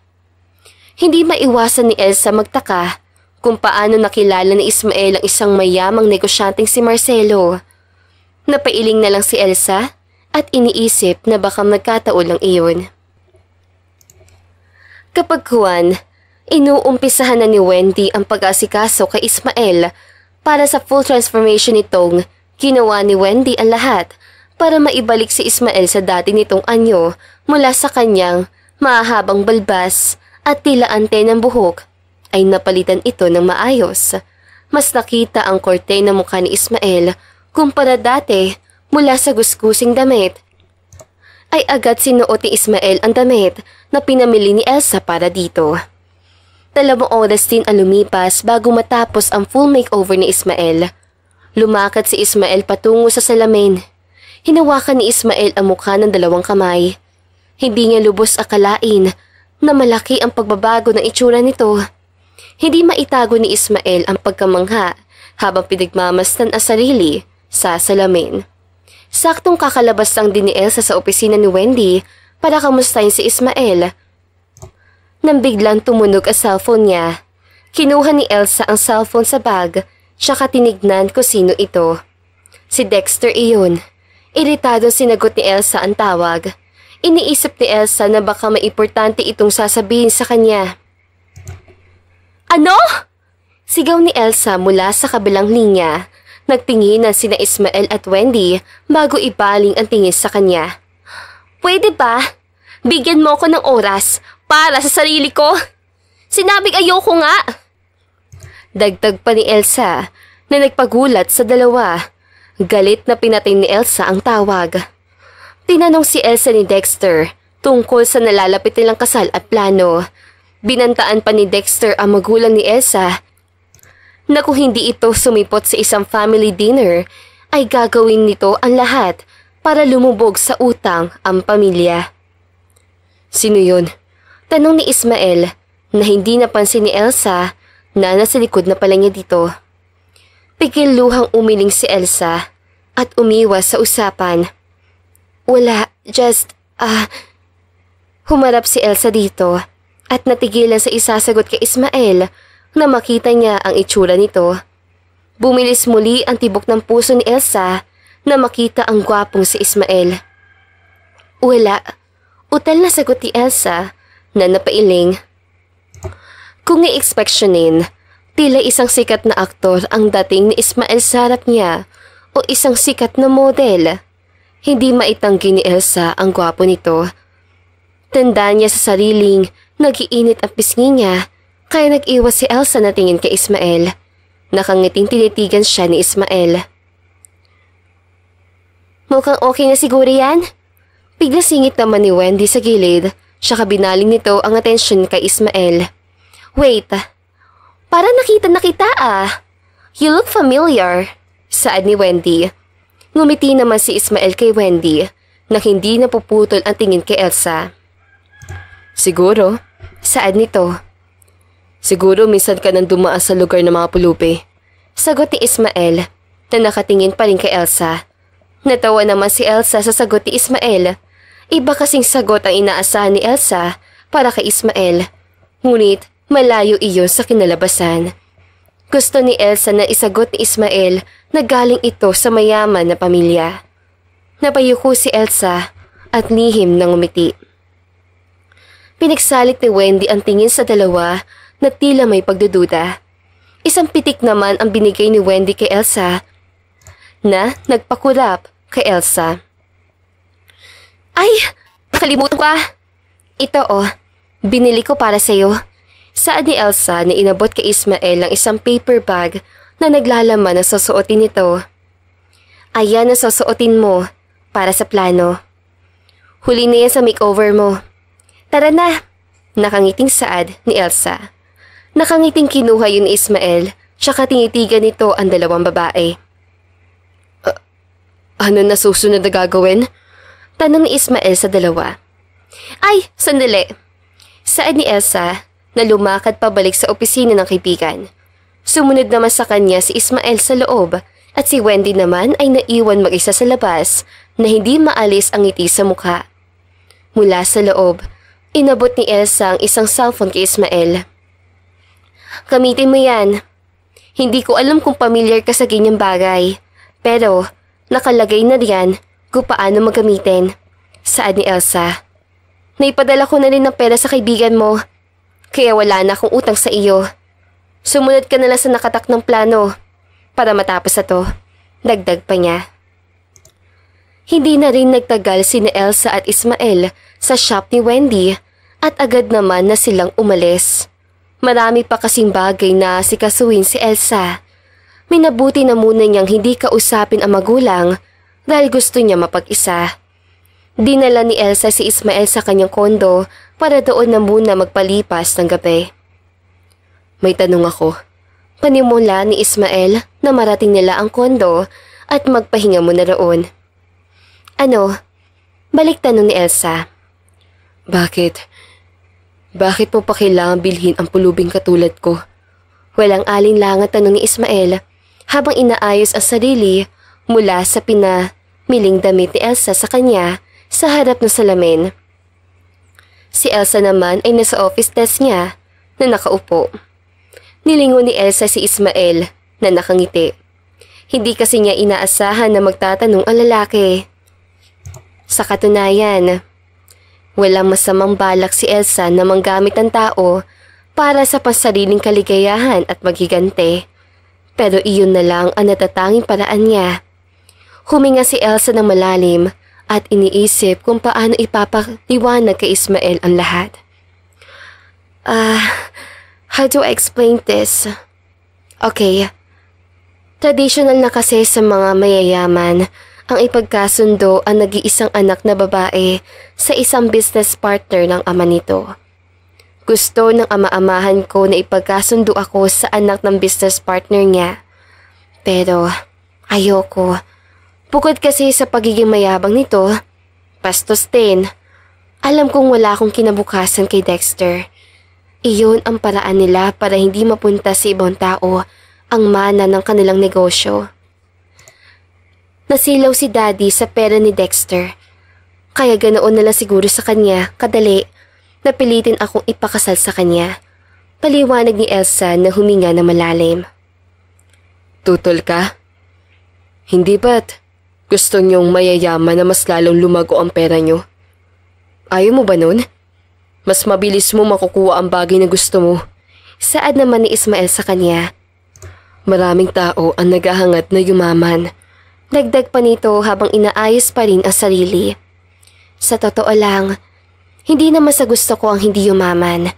Hindi maiwasan ni Elsa magtaka kung paano nakilala ni Ismael ang isang mayamang negosyanteng si Marcelo. Napailing na lang si Elsa at iniisip na baka nagkataon lang iyon. Kapag Juan, inuumpisahan na ni Wendy ang pag-asikaso kay Ismael para sa full transformation nitong ginawa ni Wendy ang lahat para maibalik si Ismael sa dati nitong anyo mula sa kanyang mahahabang balbas at tila ante ng buhok ay napalitan ito ng maayos. Mas nakita ang korte na mukha ni Ismael kumpara dati mula sa gusgusing damit. Ay agad sinuot ni Ismael ang damit na pinamili ni Elsa para dito. 2 oras din ang lumipas bago matapos ang full makeover ni Ismael. Lumakad si Ismael patungo sa salamin. Hinawakan ni Ismael ang mukha ng 2 kamay. Hindi niya lubos akalain na malaki ang pagbabago ng itsura nito. Hindi maitago ni Ismael ang pagkamangha habang pinagmamasdan ang sarili sa salamin. Saktong kakalabas lang din ni Elsa sa opisina ni Wendy para kamustahin si Ismael. Nang biglang tumunog ang cellphone niya, kinuha ni Elsa ang cellphone sa bag tsaka tinignan ko sino ito. Si Dexter iyon. Iritado sinagot ni Elsa ang tawag. Iniisip ni Elsa na baka may importante itong sasabihin sa kanya. Ano? Sigaw ni Elsa mula sa kabilang linya. Nagtinginan sina Ismael at Wendy bago ibaling ang tingin sa kanya. Pwede ba? Bigyan mo ko ng oras para sa sarili ko. Sinabing ayoko nga. Dagdag pa ni Elsa na nagpagulat sa dalawa. Galit na pinatay ni Elsa ang tawag. Tinanong si Elsa ni Dexter tungkol sa nalalapit nilang kasal at plano. Binantaan pa ni Dexter ang magulang ni Elsa na kung hindi ito sumipot sa isang family dinner ay gagawin nito ang lahat para lumubog sa utang ang pamilya. Sino yun? Tanong ni Ismael na hindi napansin ni Elsa na nasa likod na pala niya dito. Pigil luhang umiling si Elsa at umiwas sa usapan. Wala, Humarap si Elsa dito at natigilan sa isasagot kay Ismael na makita niya ang itsura nito. Bumilis muli ang tibok ng puso ni Elsa na makita ang gwapong si Ismael. Wala, utal na sagot ni Elsa na napailing. Kung i-expectionin, tila isang sikat na aktor ang dating ni Ismael sa harap niya o isang sikat na model. Hindi maitanggi ni Elsa ang gwapo nito. Tanda niya sa sariling nag-iinit ang pisngi niya kaya nag-iwas si Elsa na tingin kay Ismael. Nakangiting tinitigan siya ni Ismael. Mukhang okay na siguro yan? Bigla singit naman ni Wendy sa gilid, tsaka binaling nito ang atensyon kay Ismael. Wait, parang nakita na kita ah. You look familiar, saad ni Wendy. Ngumiti naman si Ismael kay Wendy na hindi napuputol ang tingin kay Elsa. Siguro, saad nito. Siguro minsan ka nang dumaan sa lugar ng mga pulupi. Sagot ni Ismael na nakatingin pa rin kay Elsa. Natawa naman si Elsa sa sagot ni Ismael. Iba kasing sagot ang inaasahan ni Elsa para kay Ismael. Ngunit malayo iyon sa kinalabasan. Gusto ni Elsa na isagot ni Ismael na galing ito sa mayaman na pamilya. Napayuko si Elsa at lihim ng umiti. Pinagsalit ni Wendy ang tingin sa dalawa na tila may pagdududa. Isang pitik naman ang binigay ni Wendy kay Elsa na nagpakurap kay Elsa. Ay, nakalimutan ko ah. Ito oh, binili ko para sa'yo. Saad ni Elsa na inabot kay Ismael ang isang paper bag na naglalaman na susuotin nito. Ayan ang susuotin mo para sa plano. Huli na yan sa makeover mo. Tara na, nakangiting saad ni Elsa. Nakangiting kinuha yun ni Ismael, tsaka tinitigan nito ang dalawang babae. Ano na susunod na gagawin? Tanong ni Ismael sa dalawa. Ay, sandali. Saad ni Elsa na lumakad pabalik sa opisina ng kaibigan. Sumunod naman sa kanya si Ismael sa loob at si Wendy naman ay naiwan mag-isa sa labas na hindi maalis ang ngiti sa mukha. Mula sa loob, inabot ni Elsa ang isang cellphone kay Ismael. Gamitin mo yan. Hindi ko alam kung familiar ka sa ganyang bagay. Pero, nakalagay na riyan kung paano magamitin. Saad ni Elsa. Naipadala ko na rin ng pera sa kaibigan mo. Kaya wala na akong utang sa iyo. Sumunod ka na lang sa nakatak ng plano para matapos na to. Dagdag pa niya. Hindi na rin nagtagal sina Elsa at Ismael sa shop ni Wendy at agad naman na silang umalis. Marami pa kasing bagay na sikasuhin si Elsa. Minabuti na muna niyang hindi kausapin ang magulang dahil gusto niya mapag-isa. Dinala ni Elsa si Ismael sa kanyang kondo para doon na muna magpalipas ng gabi. May tanong ako. Panimula ni Ismael na marating nila ang kondo at magpahinga muna roon. Ano? Balik tanong ni Elsa. Bakit? Bakit mo pa kailangan bilhin ang pulubing katulad ko? Walang alinlangan tanong ni Ismael habang inaayos ang sarili mula sa pinamiling damit ni Elsa sa kanya sa harap ng salamin. Si Elsa naman ay nasa office desk niya na nakaupo. Nilingon ni Elsa si Ismael na nakangiti. Hindi kasi niya inaasahan na magtatanong ang lalaki. Sa katunayan, walang masamang balak si Elsa na manggamit ang tao para sa pansariling kaligayahan at maghigante. Pero iyon na lang ang natatanging paraan niya. Huminga si Elsa ng malalim at iniisip kung paano ipapaliwanag kay Ismael ang lahat. How do I explain this? Okay. Traditional na kasi sa mga mayayaman ang ipagkasundo ang nag-iisang anak na babae sa isang business partner ng ama nito. Gusto ng ama-amahan ko na ipagkasundo ako sa anak ng business partner niya. Pero ayoko. Bukod kasi sa pagiging mayabang nito, bastos din. Alam kong wala akong kinabukasan kay Dexter. Iyon ang paraan nila para hindi mapunta sa ibang tao ang mana ng kanilang negosyo. Nasilaw si Daddy sa pera ni Dexter. Kaya ganoon na lang siguro sa kanya, kadali, na pilitin akong ipakasal sa kanya. Paliwanag ni Elsa na huminga na malalim. Tutol ka? Hindi ba't gusto niyong mayayaman na mas lalong lumago ang pera niyo? Ayaw mo ba nun? Mas mabilis mo makukuha ang bagay na gusto mo. Saad naman ni Ismael sa kanya. Maraming tao ang naghahangat na yumaman. Dagdag pa nito habang inaayos pa rin ang sarili. Sa totoo lang, hindi naman sa gusto ko ang hindi yumaman.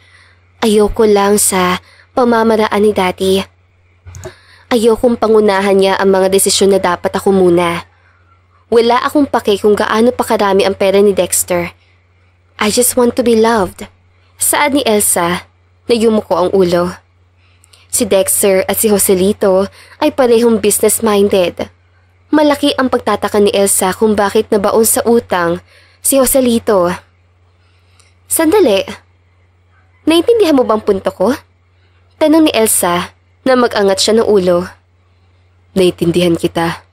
Ayoko lang sa pamamaraan ni Daddy. Ayokong pangunahan niya ang mga desisyon na dapat ako muna. Wala akong pake kung gaano pa karami ang pera ni Dexter. I just want to be loved. Saad ni Elsa na yumuko ang ulo. Si Dexter at si Joselito ay parehong business-minded. Malaki ang pagtataka ni Elsa kung bakit nabaon sa utang si Joselito. Sandali. Naintindihan mo bang punto ko? Tanong ni Elsa na mag-angat siya ng ulo. Naintindihan kita.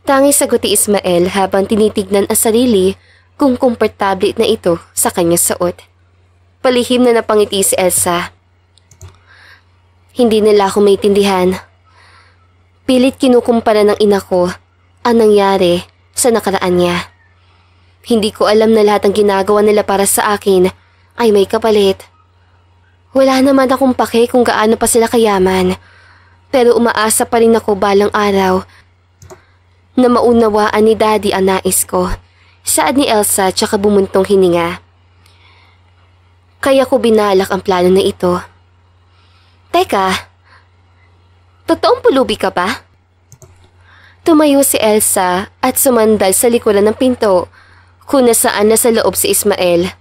Tanging sagot ni Ismael habang tinitignan ang sarili kung komportable na ito sa kanyang suot. Palihim na napangiti si Elsa. Hindi nila ako maintindihan. Pilit kinukumpara ng ina ko ang nangyari sa nakaraan niya. Hindi ko alam na lahat ng ginagawa nila para sa akin ay may kapalit. Wala naman akong pake kung gaano pa sila kayaman, pero umaasa pa rin ako balang araw na maunawaan ni Daddy ang nais ko. Saad ni Elsa tsaka bumuntong hininga. Kaya ko binalak ang plano na ito. Teka, totoong pulubi ka ba? Tumayo si Elsa at sumandal sa likuran ng pinto kung nasaan na sa loob si Ismael.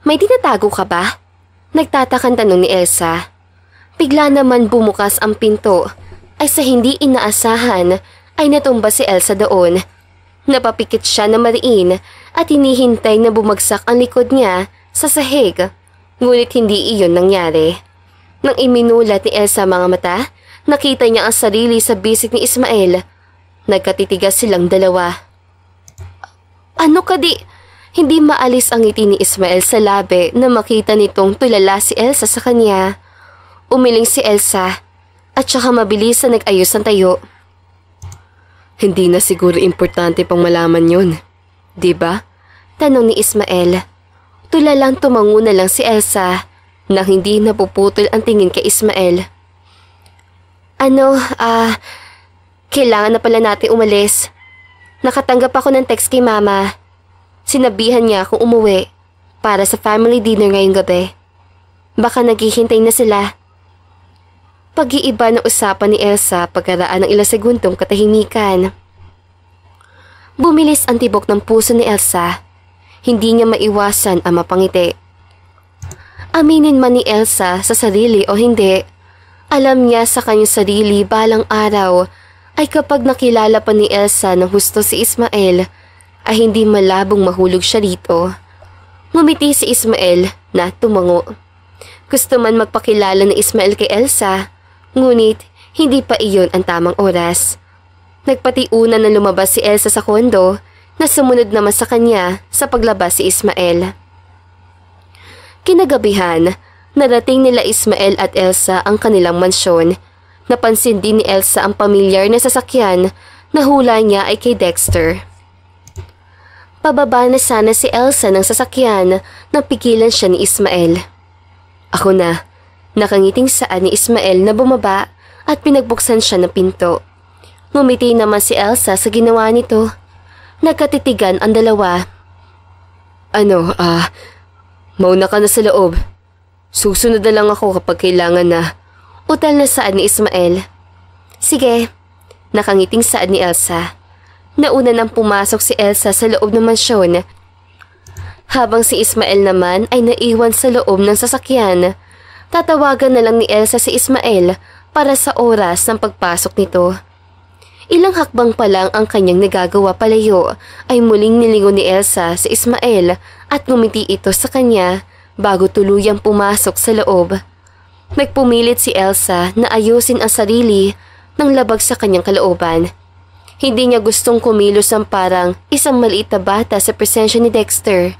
May tinatago ka ba? Nagtatakan tanong ni Elsa. Bigla naman bumukas ang pinto ay sa hindi inaasahan ay natumba si Elsa doon. Napapikit siya na mariin at hinihintay na bumagsak ang likod niya sa sahig. Ngunit hindi iyon nangyari. Nang iminulat ni Elsa mga mata, nakita niya ang sarili sa bisig ni Ismael. Nagkatitigas silang dalawa. Ano ka di? Hindi maalis ang ngiti ni Ismael sa labi na makita nitong tulala si Elsa sa kanya. Umiling si Elsa at saka mabilis na nag-ayos ng tayo. Hindi na siguro importante pang malaman yun, di ba? Tanong ni Ismael. Tulalang tumango na lang si Elsa nang hindi napuputol ang tingin kay Ismael. Kailangan na pala natin umalis. Nakatanggap ako ng text kay Mama. Sinabihan niya akong umuwi para sa family dinner ngayong gabi. Baka naghihintay na sila. Pag-iiba ng usapan ni Elsa pagkaraan ng ilang segundong katahimikan. Bumilis ang tibok ng puso ni Elsa. Hindi niya maiwasan ang mapangiti. Aminin man ni Elsa sa sarili o hindi, alam niya sa kanyang sarili balang araw ay kapag nakilala pa ni Elsa ng husto si Ismael, ay hindi malabong mahulog siya rito. Ngumiti si Ismael na tumango. Gusto man magpakilala ni Ismael kay Elsa, ngunit hindi pa iyon ang tamang oras. Nagpatiuna na lumabas si Elsa sa kondo na sumunod naman sa kanya sa paglabas si Ismael. Kinagabihan, narating nila Ismael at Elsa ang kanilang mansyon. Napansin din ni Elsa ang pamilyar na sasakyan na hula niya ay kay Dexter. Pababa na sana si Elsa ng sasakyan nang pigilan siya ni Ismael. Ako na, nakangiting saan ni Ismael na bumaba at pinagbuksan siya ng pinto. Ngumiti naman si Elsa sa ginawa nito. Nagkatitigan ang dalawa. Mauna ka na sa loob. Susunod na lang ako kapag kailangan na. Utal na saan ni Ismael. Sige, nakangiting saan ni Elsa. Nauna nang pumasok si Elsa sa loob ng mansyon. Habang si Ismael naman ay naiwan sa loob ng sasakyan, tatawagan na lang ni Elsa si Ismael para sa oras ng pagpasok nito. Ilang hakbang pa lang ang kanyang nagagawa palayo ay muling nilingon ni Elsa si Ismael at ngumiti ito sa kanya bago tuluyang pumasok sa loob. Nagpumilit si Elsa na ayusin ang sarili nang labag sa kanyang kalooban. Hindi niya gustong kumilos ang parang isang maliit na bata sa presensya ni Dexter.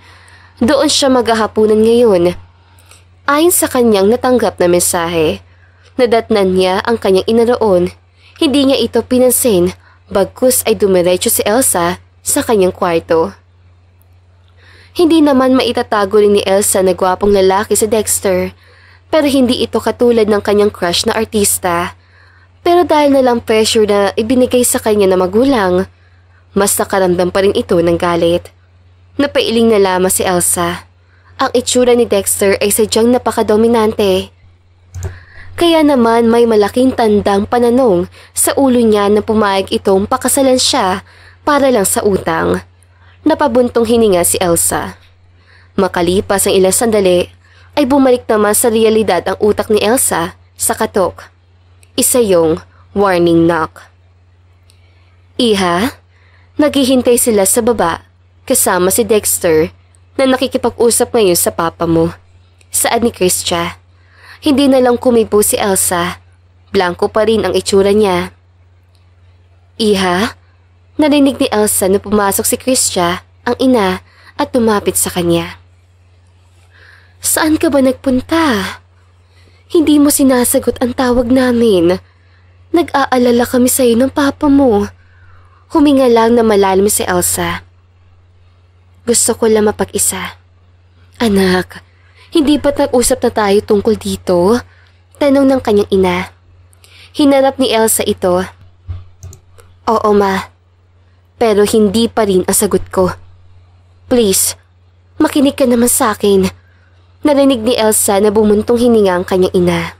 Doon siya maghahapunan ngayon. Ayon sa kanyang natanggap na mensahe, nadatnan niya ang kanyang inaroon. Hindi niya ito pinansin, bagkus ay dumiretso si Elsa sa kanyang kwarto. Hindi naman maitatago rin ni Elsa na gwapong lalaki si Dexter, pero hindi ito katulad ng kanyang crush na artista. Pero dahil na lang pressure na ibinigay sa kanya na magulang, mas nakaramdam pa rin ito ng galit. Napailing na lamang si Elsa. Ang itsura ni Dexter ay sadyang napakadominante. Kaya naman may malaking tandang pananong sa ulo niya na pumayag itong pakasalan siya para lang sa utang. Napabuntong hininga si Elsa. Makalipas ang ilang sandali, ay bumalik naman sa realidad ang utak ni Elsa sa katok. Isa yung warning knock. Iha, naghihintay sila sa baba kasama si Dexter na nakikipag-usap ngayon sa papa mo. Saan ni Christia? Hindi na lang kumibo si Elsa. Blanco pa rin ang itsura niya. Iha, narinig ni Elsa na pumasok si Christia, ang ina, at tumapit sa kanya. Saan ka ba nagpunta? Hindi mo sinasagot ang tawag namin. Nag-aalala kami sa iyo ng papa mo. Huminga lang na malalim si Elsa. Gusto ko lang mapag-isa. Anak, hindi ba't nag-usap na tayo tungkol dito? Tanong ng kanyang ina. Hinarap ni Elsa ito. Oo ma, pero hindi pa rin ang sagot ko. Please, makinig ka naman sa akin. Narinig ni Elsa na bumuntong hininga ang kanyang ina.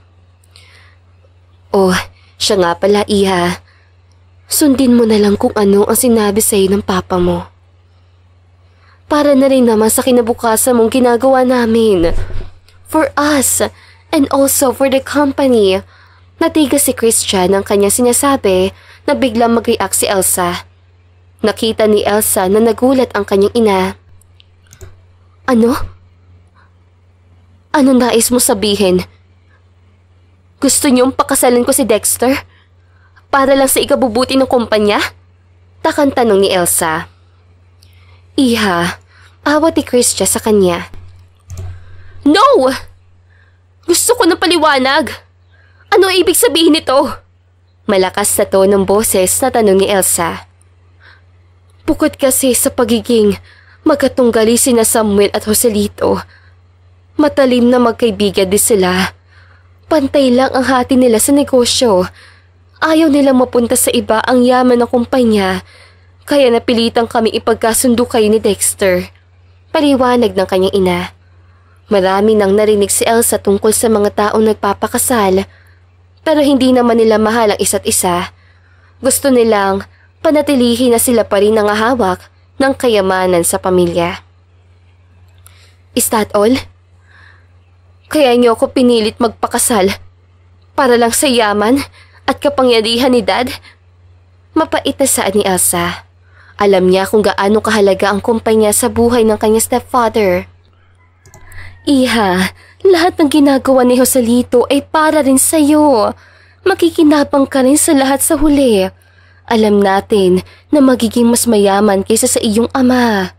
Oh, siya nga pala iha. Sundin mo na lang kung ano ang sinabi sa iyo ng papa mo. Para na rin naman sa kinabukasan mong ginagawa namin. For us, and also for the company. Natigas si Christian ang kanyang sinasabi na biglang mag-react si Elsa. Nakita ni Elsa na nagulat ang kanyang ina. Ano? Anong nais mo sabihin? Gusto niyong pakasalan ko si Dexter? Para lang sa ikabubuti ng kumpanya? Takang tanong ni Elsa. Iha, awat ni Christia sa kanya. No! Gusto ko ng paliwanag. Ano ibig sabihin nito? Malakas na tonong boses na tanong ni Elsa. Bukod kasi sa pagiging magkatunggali sina Samuel at Joselito, matalim na magkaibigan din sila. Pantay lang ang hati nila sa negosyo. Ayaw nilang mapunta sa iba ang yaman ng kumpanya, kaya napilitang kami ipagkasundo kayo ni Dexter. Paliwanag ng kanyang ina. Marami nang narinig si Elsa tungkol sa mga taong nagpapakasal, pero hindi naman nila mahal ang isa't isa. Gusto nilang panatilihin na sila pa rin ang hawak ng kayamanan sa pamilya. Is that all? Kaya niyo ako pinilit magpakasal para lang sa yaman at kapangyarihan ni Dad? Mapait na saad ni Elsa. Alam niya kung gaano kahalaga ang kumpanya sa buhay ng kanyang stepfather. Iha, lahat ng ginagawa ni Joselito ay para rin sa'yo. Makikinabang ka rin sa lahat sa huli. Alam natin na magiging mas mayaman kaysa sa iyong ama.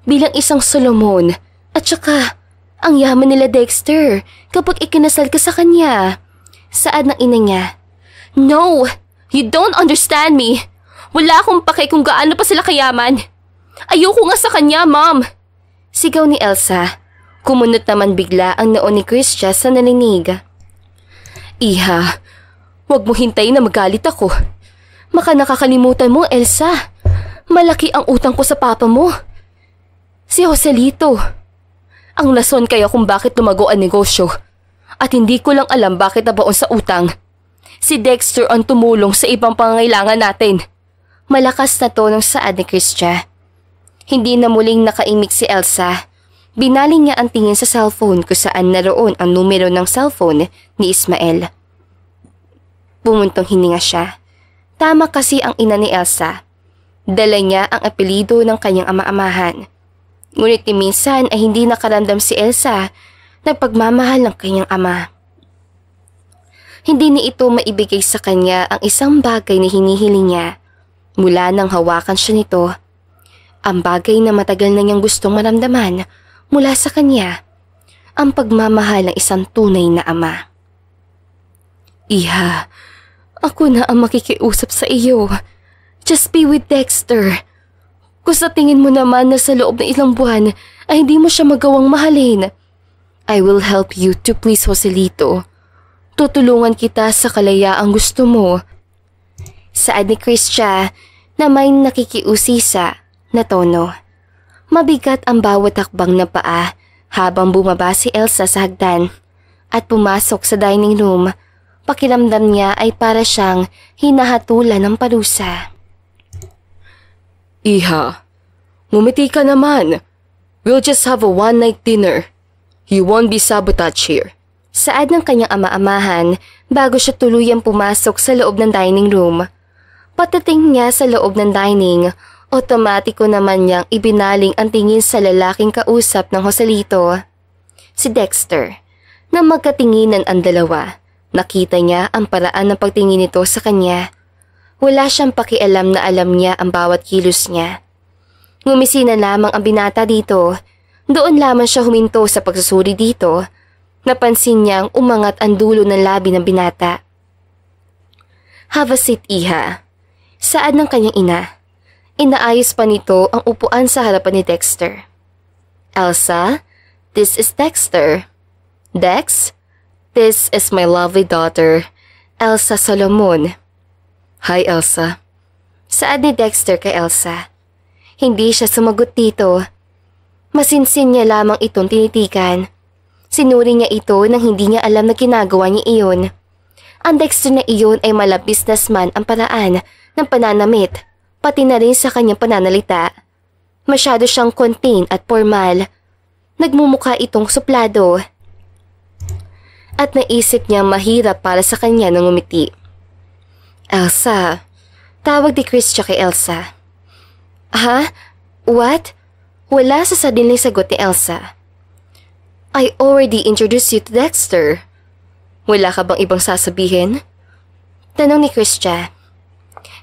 Bilang isang Solomon, at saka ang yaman nila Dexter kapag ikinasal ka sa kanya. Saad ng ina niya. No, you don't understand me. Wala akong pake kung gaano pa sila kayaman. Ayoko nga sa kanya, Mom. Sigaw ni Elsa. Kumunot naman bigla ang noon ni Christia sa narinig. Iha, wag mo hintayin na magalit ako. Maka nakakalimutan mo, Elsa. Malaki ang utang ko sa papa mo. Si Joselito. Ang rason kaya kung bakit lumago ang negosyo. At hindi ko lang alam bakit nabaon sa utang. Si Dexter ang tumulong sa ibang pangangailangan natin. Malakas na tonong saad ni Christia. Hindi na muling nakaimik si Elsa. Binaling niya ang tingin sa cellphone kung saan naroon ang numero ng cellphone ni Ismael. Bumuntong hininga siya. Tama kasi ang ina ni Elsa. Dala niya ang apelido ng kanyang ama-amahan. Ngunit minsan ay hindi nakaramdam si Elsa ng pagmamahal ng kanyang ama. Hindi ni ito maibigay sa kanya ang isang bagay na hinihiling niya mula nang hawakan siya nito. Ang bagay na matagal na niyang gustong maramdaman mula sa kanya, ang pagmamahal ng isang tunay na ama. Iha, ako na ang makikiusap sa iyo. Just be with Dexter. Kung sa tingin mo naman na sa loob ng ilang buwan ay hindi mo siya magawang mahalin, I will help you to please Joselito. Tutulungan kita sa kalayaang gusto mo. Saad ni Christia na may nakikiusisa na tono. Mabigat ang bawat hakbang na paa habang bumaba si Elsa sa hagdan at pumasok sa dining room. Pakiramdam niya ay para siyang hinahatulan ng parusa. Iha, ngumiti ka naman. We'll just have a one-night dinner. You won't be sabotaged here. Saad ng kanyang ama-amahan bago siya tuluyang pumasok sa loob ng dining room. Patating niya sa loob ng dining, otomatiko naman niyang ibinaling ang tingin sa lalaking kausap ng Joselito. Si Dexter. Nang magkatinginan ang dalawa, nakita niya ang paraan ng pagtingin nito sa kanya. Wala siyang pakialam na alam niya ang bawat kilos niya. Ngumisi na lamang ang binata dito. Doon lamang siya huminto sa pagsusuri dito. Napansin niyang umangat ang dulo ng labi ng binata. Have a seat, Iha. Saad ng kanyang ina. Inaayos pa nito ang upuan sa harapan ni Dexter. Elsa, this is Dexter. Dex, this is my lovely daughter, Elsa Solomon. Hi, Elsa. Saad ni Dexter kay Elsa. Hindi siya sumagot dito. Masinsin niya lamang itong tinitikan. Sinuri niya ito nang hindi niya alam na ginagawa niya iyon. Ang Dexter na iyon ay mala businessman ang paraan ng pananamit, pati na rin sa kanyang pananalita. Masyado siyang contain at formal. Nagmumukha itong suplado. At naisip niya mahirap para sa kanya nang umiti. Elsa. Tawag ni Christia kay Elsa. Ha? What? Wala sa sadiling sagot ni Elsa. I already introduced you to Dexter. Wala ka bang ibang sasabihin? Tanong ni Christia.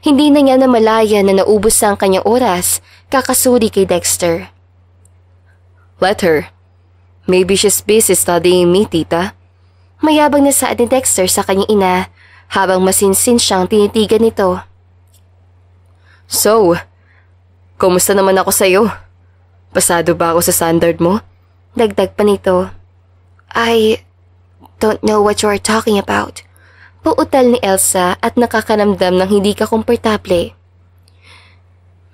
Hindi na niya namalaya na naubos ang kanyang oras kakasuri kay Dexter. Let her. Maybe she's busy studying me, tita. Mayabang na saad ni Dexter sa kanyang ina habang masinsin siyang tinitigan nito. So, kumusta naman ako sa'yo? Pasado ba ako sa standard mo? Dagdag pa nito. I don't know what you are talking about. Puutal ni Elsa at nakakaramdam ng hindi ka komportable.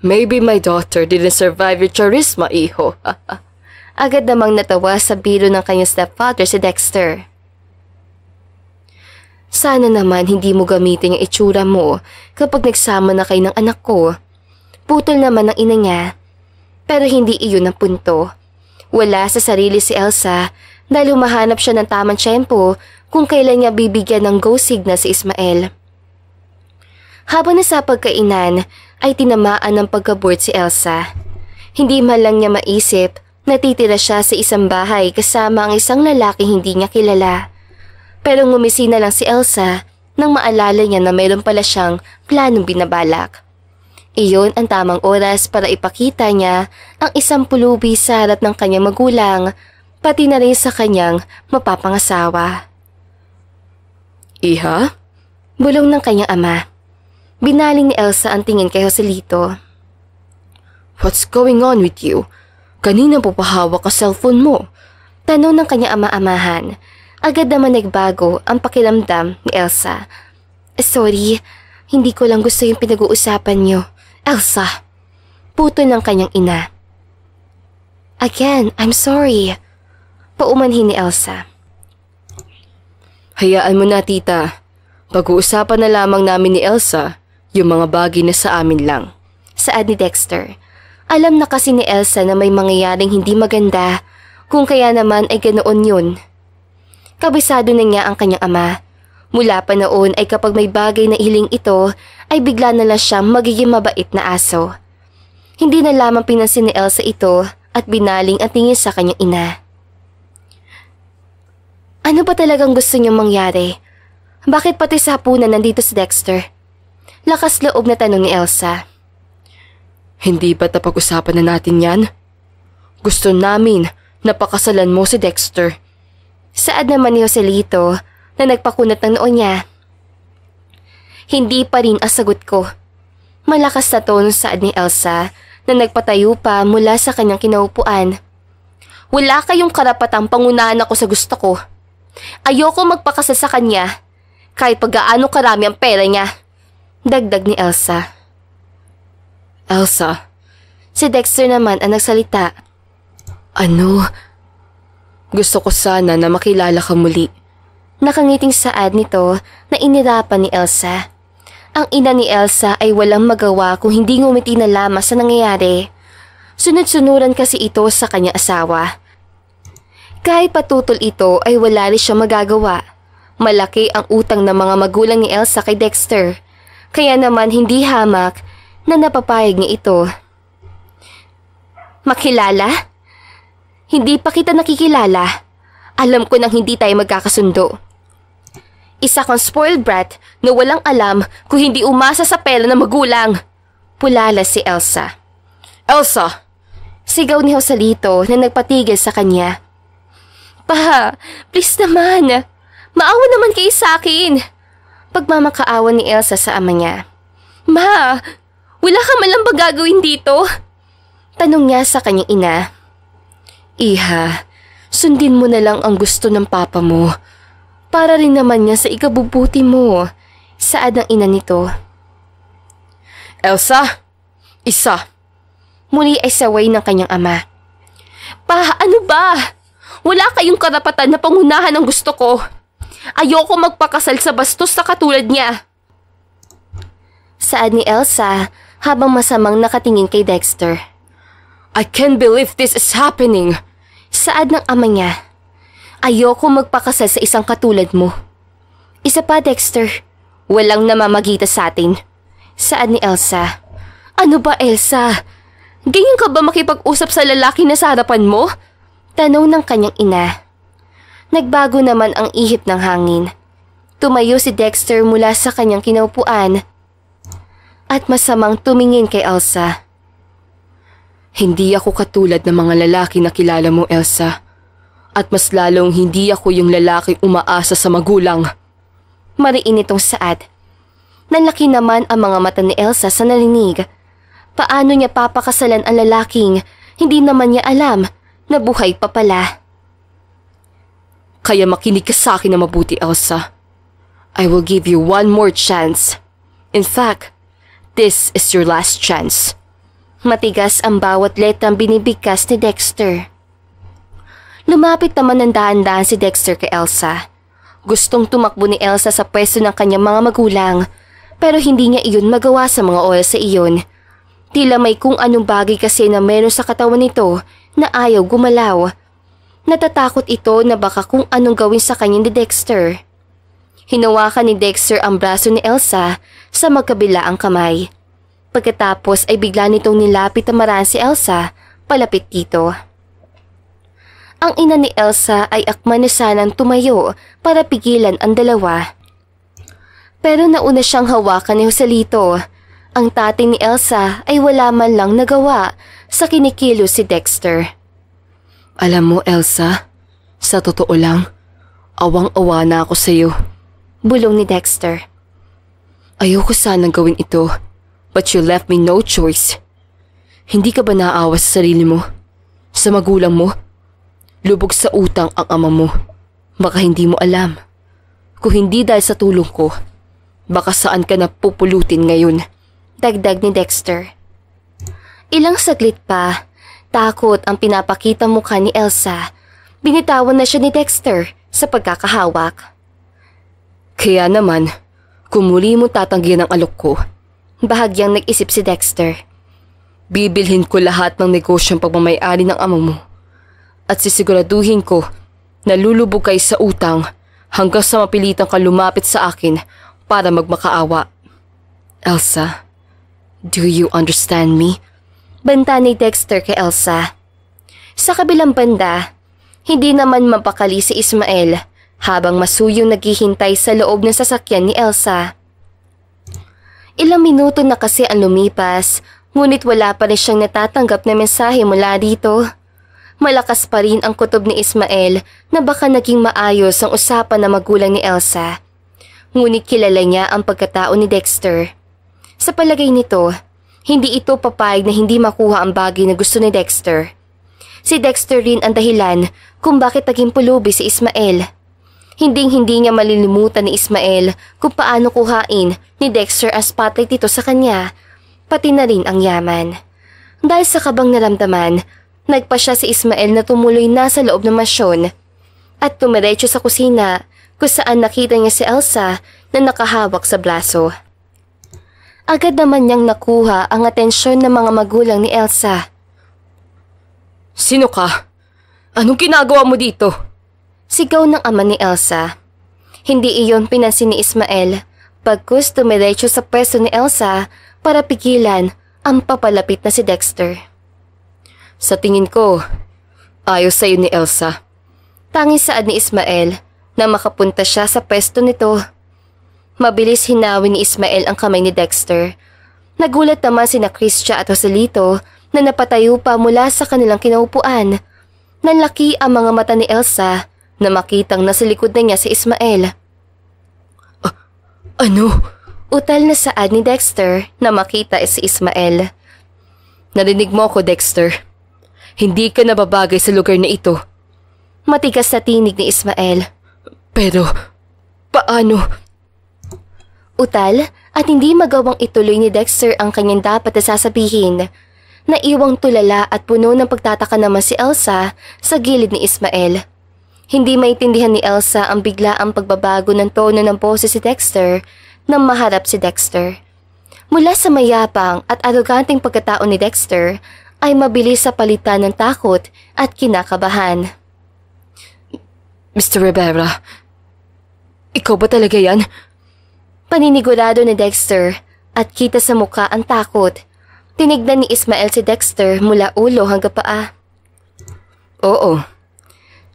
Maybe my daughter didn't survive your charisma, iho. Agad namang natawa sa biro ng kanyang stepfather si Dexter. Sana naman hindi mo gamitin yung itsura mo kapag nagsama na kayo ng anak ko. Putol naman ng ina niya. Pero hindi iyon ang punto. Wala sa sarili si Elsa dahil humahanap siya ng tamang tiyempo kung kailan niya bibigyan ng go signal si Ismael. Habang nasa pagkainan ay tinamaan ng pagka-bored si Elsa. Hindi man lang niya maisip na titira siya sa isang bahay kasama ang isang lalaki hindi niya kilala. Pero ngumisi na lang si Elsa nang maalala niya na mayroon pala siyang planong binabalak. Iyon ang tamang oras para ipakita niya ang isang pulubi sa harap ng kanyang magulang, pati na rin sa kanyang mapapangasawa. Iha? Bulong ng kanyang ama. Binaling ni Elsa ang tingin kay Joselito. What's going on with you? Kanina po pahawak ka cellphone mo. Tanong ng kanyang ama-amahan. Agad naman nagbago ang pakiramdam ni Elsa. Sorry, hindi ko lang gusto yung pinag-uusapan niyo. Elsa, puto ng kanyang ina. Again, I'm sorry. Paumanhin ni Elsa. Hayaan mo na, tita. Pag-uusapan na lamang namin ni Elsa yung mga bagay na sa amin lang. Saad ni Dexter. Alam na kasi ni Elsa na may mangyayaring hindi maganda, kung kaya naman ay ganoon yun. Kabisado na niya ang kanyang ama. Mula pa noon ay kapag may bagay na hiling ito, ay bigla na lang siyang magiging mabait na aso. Hindi na lamang pinansin ni Elsa ito at binaling ang tingin sa kanyang ina. Ano ba talagang gusto niyong mangyari? Bakit pati sa hapunan nandito si Dexter? Lakas loob na tanong ni Elsa. Hindi ba't napag-usapan na natin yan? Gusto namin na pakasalan mo si Dexter. Saad naman ni Joselito na nagpakunat ng noo niya. Hindi pa rin ang sagot ko. Malakas na tono saad ni Elsa na nagpatayo pa mula sa kanyang kinaupuan. Wala kayong karapatang pangunahan ako sa gusto ko. Ayoko magpakasal sa kanya kahit pag-gaano karami ang pera niya. Dagdag ni Elsa. Elsa. Si Dexter naman ang nagsalita. Ano? Gusto ko sana na makilala ka muli. Nakangiting saad nito na inirapan ni Elsa. Ang ina ni Elsa ay walang magawa kung hindi ngumiti na lamang sa nangyayari. Sunod-sunuran kasi ito sa kanyang asawa. Kahit patutol ito ay wala rin siya magagawa. Malaki ang utang ng mga magulang ni Elsa kay Dexter. Kaya naman hindi hamak na napapayag niya ito. Makilala? Hindi pa kita nakikilala. Alam ko nang hindi tayo magkakasundo. Isa kang spoiled brat na walang alam kung hindi umasa sa pera ng magulang. Pulala si Elsa. Elsa! Sigaw ni Joselito na nagpatigil sa kanya. Pa, please naman. Maawa naman kayo sa akin. Pagmamakaawa ni Elsa sa ama niya. Ma, wala ka man lang ba gagawin dito? Tanong niya sa kanyang ina. Iha, sundin mo na lang ang gusto ng papa mo. Para rin naman niya sa ikabubuti mo. Saad ng ina nito. Elsa, isa. Muli ay saway ng kanyang ama. Pa, ano ba? Wala kayong karapatan na pangunahan ang gusto ko. Ayoko magpakasal sa bastos na katulad niya. Saad ni Elsa habang masamang nakatingin kay Dexter. I can't believe this is happening. Saad ng ama niya. Ayoko magpakasal sa isang katulad mo. Isa pa, Dexter. Walang namamagita sa atin. Saad ni Elsa. Ano ba, Elsa? Ganyan ka ba makipag-usap sa lalaki na sa harapan mo? Tanong ng kanyang ina. Nagbago naman ang ihip ng hangin. Tumayo si Dexter mula sa kanyang kinaupuan at masamang tumingin kay Elsa. Hindi ako katulad ng mga lalaki na kilala mo, Elsa. At mas lalong hindi ako yung lalaking umaasa sa magulang. Mariin itong saad. Nanlaki naman ang mga mata ni Elsa sa narinig. Paano niya papakasalan ang lalaking hindi naman niya alam na buhay pa pala? Kaya makinig ka sa akin na mabuti, Elsa. I will give you one more chance. In fact, this is your last chance. Matigas ang bawat letrang binibigkas ni Dexter. Lumapit naman ng dahan-dahan si Dexter kay Elsa. Gustong tumakbo ni Elsa sa pwesto ng kanyang mga magulang, pero hindi niya iyon magawa sa mga oras sa iyon. Tila may kung anong bagay kasi na meron sa katawan nito na ayaw gumalaw. Natatakot ito na baka kung anong gawin sa kanya ni Dexter. Hinawakan ni Dexter ang braso ni Elsa sa magkabilaang kamay. Pagkatapos ay bigla nitong nilapit na maraan si Elsa palapit dito. Ang ina ni Elsa ay akma na sanang tumayo para pigilan ang dalawa. Pero nauna siyang hawakan ni Joselito. Ang tatay ni Elsa ay wala man lang nagawa sa kinikilos si Dexter. Alam mo, Elsa, sa totoo lang, awang-awa na ako sa iyo. Bulong ni Dexter. Ayoko sanang gawin ito, but you left me no choice. Hindi ka ba naawa sa sarili mo? Sa magulang mo? Lubog sa utang ang ama mo. Baka hindi mo alam. Kung hindi dahil sa tulong ko, baka saan ka na pupulutin ngayon. Dagdag ni Dexter. Ilang saglit pa, takot ang pinapakita mukha ni Elsa. Binitawan na siya ni Dexter sa pagkakahawak. Kaya naman, kung muli mo tatanggihan ang alok ko, bahagyang nag-isip si Dexter. Bibilhin ko lahat ng negosyong pagmamayari ng ama mo. At sisiguraduhin ko na lulubog kayo sa utang hanggang sa mapilitan ka lumapit sa akin para magmakaawa. Elsa, do you understand me? Banta ni Dexter kay Elsa. Sa kabilang banda, hindi naman mapakali si Ismael habang masuyong naghihintay sa loob ng sasakyan ni Elsa. Ilang minuto na kasi ang lumipas, ngunit wala pa rin siyang natatanggap na mensahe mula dito. Malakas pa rin ang kutob ni Ismael na baka naging maayos ang usapan ng magulang ni Elsa. Ngunit kilala niya ang pagkatao ni Dexter. Sa palagay nito, hindi ito papayag na hindi makuha ang bagay na gusto ni Dexter. Si Dexter rin ang dahilan kung bakit naging pulubi si Ismael. Hinding-hindi niya malilimutan ni Ismael kung paano kuhain ni Dexter ang spotlight dito sa kanya, pati na rin ang yaman. Dahil sa kabang naramdaman, nagpa siya si Ismael na tumuloy na sa loob ng mansyon at tumiretso sa kusina kung saan nakita niya si Elsa na nakahawak sa braso. Agad naman niyang nakuha ang atensyon ng mga magulang ni Elsa. Sino ka? Anong ginagawa mo dito? Sigaw ng ama ni Elsa. Hindi iyon pinansin ni Ismael pagkus tumiretso sa pwesto ni Elsa para pigilan ang papalapit na si Dexter. Sa tingin ko, ayos sa'yo ni Elsa. Tanging saad ni Ismael na makapunta siya sa pwesto nito. Mabilis hinawi ni Ismael ang kamay ni Dexter. Nagulat naman sina Christia at Joselito na napatayo pa mula sa kanilang kinaupuan. Nanlaki ang mga mata ni Elsa na makitang nasa likod na niya si Ismael. Ano? Utal na saad ni Dexter na makita si Ismael. Narinig mo ako, Dexter. Hindi ka nababagay sa lugar na ito. Matigas na tinig ni Ismael. Pero, paano? Utal at hindi magawang ituloy ni Dexter ang kanyang dapat na sasabihin. Naiwang tulala at puno ng pagtataka naman si Elsa sa gilid ni Ismael. Hindi maintindihan ni Elsa ang biglaang pagbabago ng tono ng boses si Dexter nang maharap si Dexter. Mula sa mayapang at aroganteng pagkatao ni Dexter ay mabilis sa palitan ng takot at kinakabahan. Mr. Rivera, ikaw ba talaga yan? Paninigurado ni Dexter at kita sa mukha ang takot. Tinignan ni Ismael si Dexter mula ulo hanggang paa. Oo.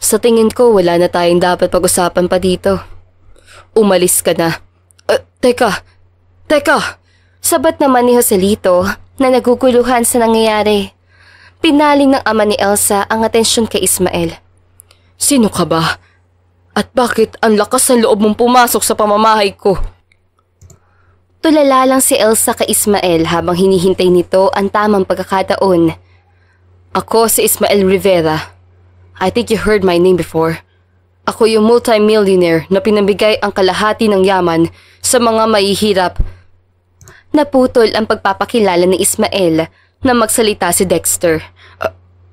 Sa tingin ko wala na tayong dapat pag-usapan pa dito. Umalis ka na. Teka! Sabat naman ni Joselito na naguguluhan sa nangyayari. Pinaling ng ama ni Elsa ang atensyon kay Ismael. Sino ka ba? At bakit ang lakas ng loob mong pumasok sa pamamahay ko? Tulala lang si Elsa kay Ismael habang hinihintay nito ang tamang pagkakataon. Ako si Ismael Rivera. I think you heard my name before. Ako yung multi-millionaire na pinamigay ang kalahati ng yaman sa mga mahihirap. Naputol ang pagpapakilala ni Ismael na magsalita si Dexter.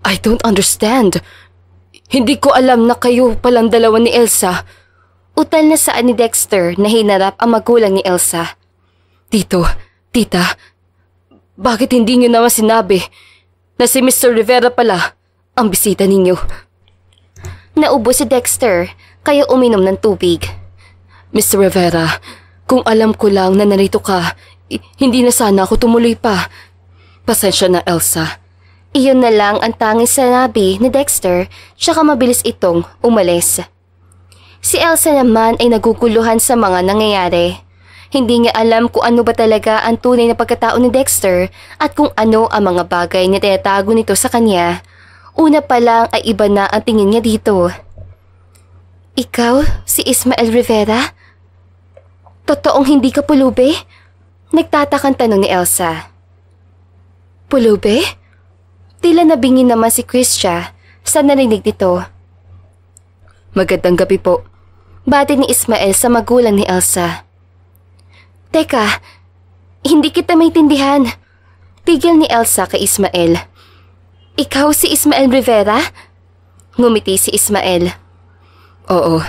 I don't understand. Hindi ko alam na kayo palang dalawa ni Elsa. Utal na saan ni Dexter na hinarap ang magulang ni Elsa. Tita, bakit hindi niyo naman sinabi na si Mr. Rivera pala ang bisita ninyo? Naubo si Dexter kaya uminom ng tubig. Mr. Rivera, kung alam ko lang na narito ka, hindi na sana ako tumuloy pa. Pasensya na, Elsa. Iyon na lang ang tanging sinabi ni Dexter tsaka mabilis itong umalis. Si Elsa naman ay naguguluhan sa mga nangyayari. Hindi niya alam kung ano ba talaga ang tunay na pagkatao ni Dexter at kung ano ang mga bagay na tinatago nito sa kanya. Una pa lang ay iba na ang tingin niya dito. Ikaw, si Ismael Rivera? Totoong hindi ka pulubi? Nagtatakang tanong ni Elsa. Pulubi? Tila nabingi naman si Christia sa narinig nito. Magandang gabi po. Bati ni Ismael sa magulang ni Elsa. Teka, hindi kita maintindihan. Pigil ni Elsa kay Ismael. Ikaw si Ismael Rivera? Ngumiti si Ismael. Oo,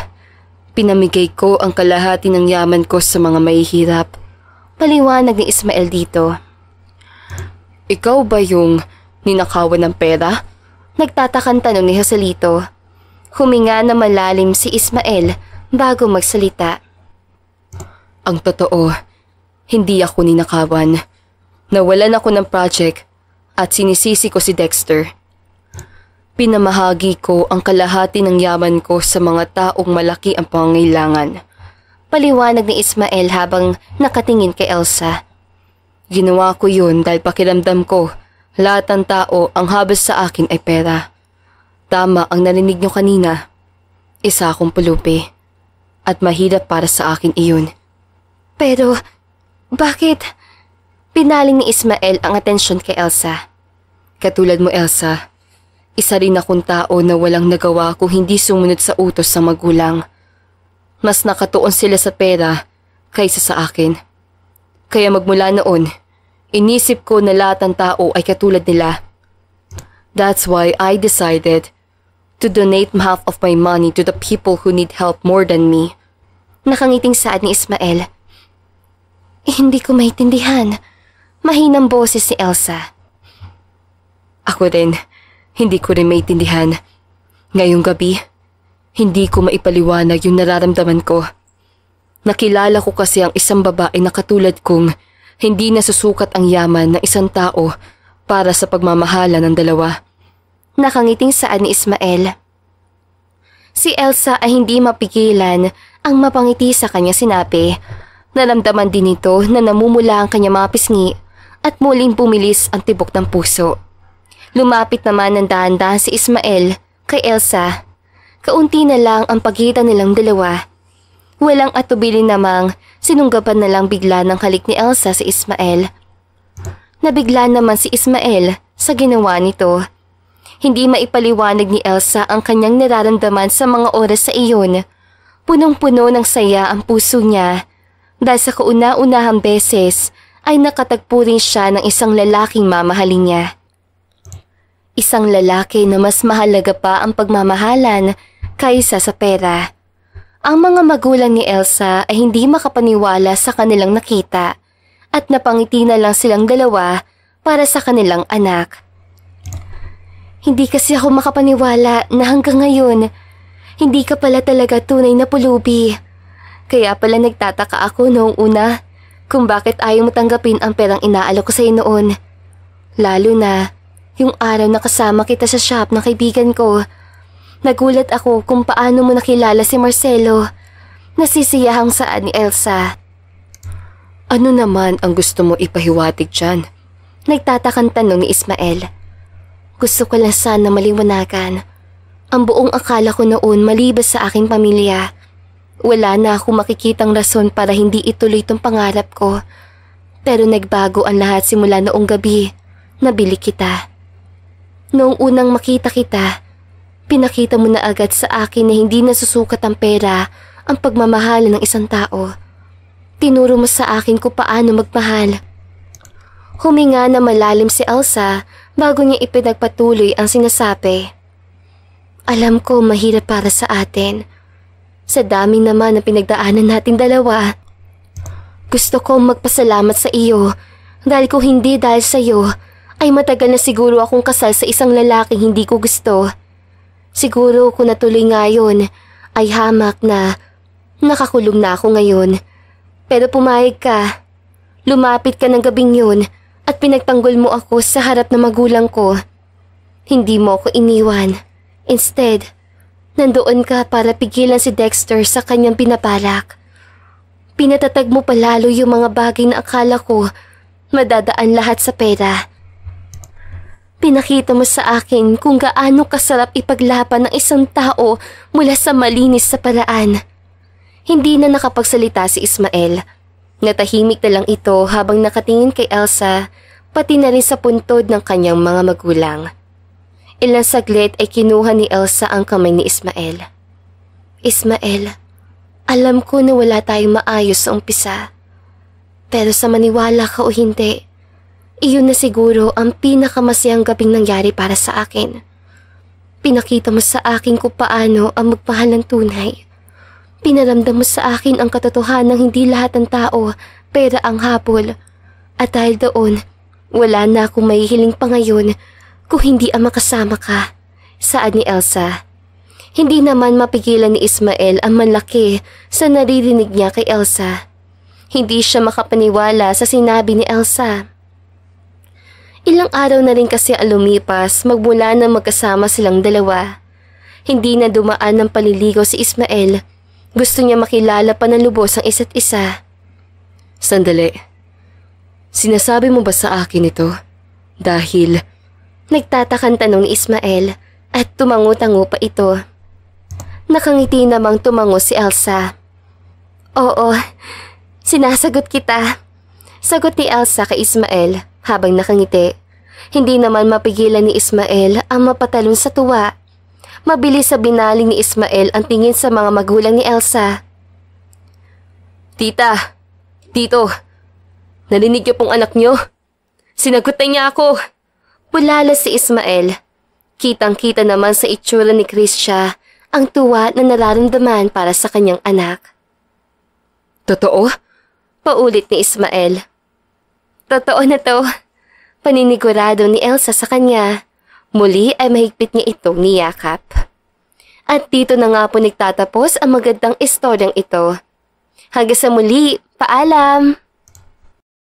pinamigay ko ang kalahati ng yaman ko sa mga mahihirap. Paliwanag ni Ismael dito. Ikaw ba yung ninakawan ng pera? Nagtatakan tanong ni Joselito. Huminga na malalim si Ismael bago magsalita. Ang totoo, hindi ako ninakawan. Nawalan ako ng project at sinisisi ko si Dexter. Pinamahagi ko ang kalahati ng yaman ko sa mga taong malaki ang pangangailangan. Paliwanag ni Ismael habang nakatingin kay Elsa. Ginawa ko yun dahil pakiramdam ko lahat ng tao ang habas sa akin ay pera. Tama ang narinig niyo kanina. Isa akong pulubi at mahirap para sa akin iyon. Pero, bakit? Pinaling ni Ismael ang atensyon kay Elsa. Katulad mo, Elsa, isa rin akong tao na walang nagawa kung hindi sumunod sa utos sa magulang. Mas nakatuon sila sa pera kaysa sa akin. Kaya magmula noon, inisip ko na lahat ng tao ay katulad nila. That's why I decided to donate half of my money to the people who need help more than me. Nakangiting saad ni Ismael. Hindi ko maintindihan. Mahinang boses si Elsa. Ako rin, hindi ko rin maintindihan. Ngayong gabi, hindi ko maipaliwanag yung nararamdaman ko. Nakilala ko kasi ang isang babae na katulad kong hindi nasusukat ang yaman ng isang tao para sa pagmamahala ng dalawa. Nakangiting saad ni Ismael. Si Elsa ay hindi mapigilan ang mapangiti sa kanya sinabi. Naramdaman din ito na namumula ang kanya mga pisngi at muling bumilis ang tibok ng puso. Lumapit naman ng dahan-dahan si Ismael kay Elsa. Kaunti na lang ang pagitan nilang dalawa. Walang atubili namang sinunggaban na lang bigla ng halik ni Elsa si Ismael. Nabigla naman si Ismael sa ginawa nito. Hindi maipaliwanag ni Elsa ang kanyang nararamdaman sa mga oras sa iyon. Punong-puno ng saya ang puso niya. Dahil sa kauna-unahang beses ay nakatagpo rin siya ng isang lalaking mamahalin niya. Isang lalaki na mas mahalaga pa ang pagmamahalan kaysa sa pera. Ang mga magulang ni Elsa ay hindi makapaniwala sa kanilang nakita at napangiti na lang silang dalawa para sa kanilang anak. Hindi kasi ako makapaniwala na hanggang ngayon, hindi ka pala talaga tunay na pulubi. Kaya pala nagtataka ako noong una kung bakit ayaw mo tanggapin ang perang inaalok ko sa'yo noon. Lalo na yung araw na kasama kita sa shop ng kaibigan ko. Nagulat ako kung paano mo nakilala si Marcelo. Nasisiyahang saan ni Elsa. Ano naman ang gusto mo ipahiwatig dyan? Nagtatakang tanong ni Ismael. Gusto ko lang sana maliwanagan. Ang buong akala ko noon malibas sa aking pamilya. Wala na akong makikitang rason para hindi ituloy itong pangarap ko. Pero nagbago ang lahat simula noong gabi. Nabili kita. Noong unang makita kita, pinakita mo na agad sa akin na hindi nasusukat ang pera ang pagmamahalan ng isang tao. Tinuro mo sa akin kung paano magmahal. Huminga na malalim si Elsa bago niya ipinagpatuloy ang sinasabi. Alam ko mahirap para sa atin. Sa dami naman na pinagdaanan natin dalawa. Gusto kong magpasalamat sa iyo dahil kung hindi dahil sa iyo ay matagal na siguro akong kasal sa isang lalaking hindi ko gusto. Siguro kung natuloy ngayon ay hamak na nakakulong na ako ngayon. Pero pumayag ka. Lumapit ka ng gabing yun at pinagtanggol mo ako sa harap ng magulang ko. Hindi mo ako iniwan. Instead, nandoon ka para pigilan si Dexter sa kanyang pinabalak. Pinatatag mo palalo yung mga bagay na akala ko madadaan lahat sa pera. Pinakita mo sa akin kung gaano kasarap ipaglaban ng isang tao mula sa malinis sa paraan. Hindi na nakapagsalita si Ismael. Natahimik na lang ito habang nakatingin kay Elsa, pati na rin sa puntod ng kanyang mga magulang. Ilang saglit ay kinuha ni Elsa ang kamay ni Ismael. Ismael, alam ko na wala tayong maayos sa umpisa. Pero sa maniwala ka o hindi, iyon na siguro ang pinakamasayang gabing nangyari para sa akin. Pinakita mo sa akin kung paano ang magmahal ng tunay. Pinaramdam mo sa akin ang katotohanan ng hindi lahat ng tao, pera ang habol. At dahil doon, wala na akong mahihiling pa ngayon kung hindi ang makasama ka. Saad ni Elsa. Hindi naman mapigilan ni Ismael ang manlaki sa naririnig niya kay Elsa. Hindi siya makapaniwala sa sinabi ni Elsa. Ilang araw na rin kasi ang lumipas magmula na magkasama silang dalawa. Hindi na dumaan ng paliligaw si Ismael. Gusto niya makilala pa ng lubos ang isa't isa. Sandali. Sinasabi mo ba sa akin ito? Dahil nagtatakang tanong ni Ismael at tumango-tango pa ito. Nakangiti namang tumango si Elsa. Oo, sinasagot kita. Sagot ni Elsa kay Ismael habang nakangiti. Hindi naman mapigilan ni Ismael ang mapatalon sa tuwa. Mabilis sa binaling ni Ismael ang tingin sa mga magulang ni Elsa. Tita, Tito, narinig niyo pong anak niyo? Sinagot na niya ako. Bulala si Ismael. Kitang-kita naman sa itsura ni Kristia ang tuwa na nararamdaman para sa kanyang anak. Totoo? Paulit ni Ismael. Totoo na to. Paninigurado ni Elsa sa kanya. Muli ay mahigpit niya itong niyakap. At dito na nga po nagtatapos ang magandang istoryang ito. Hanggang sa muli, paalam!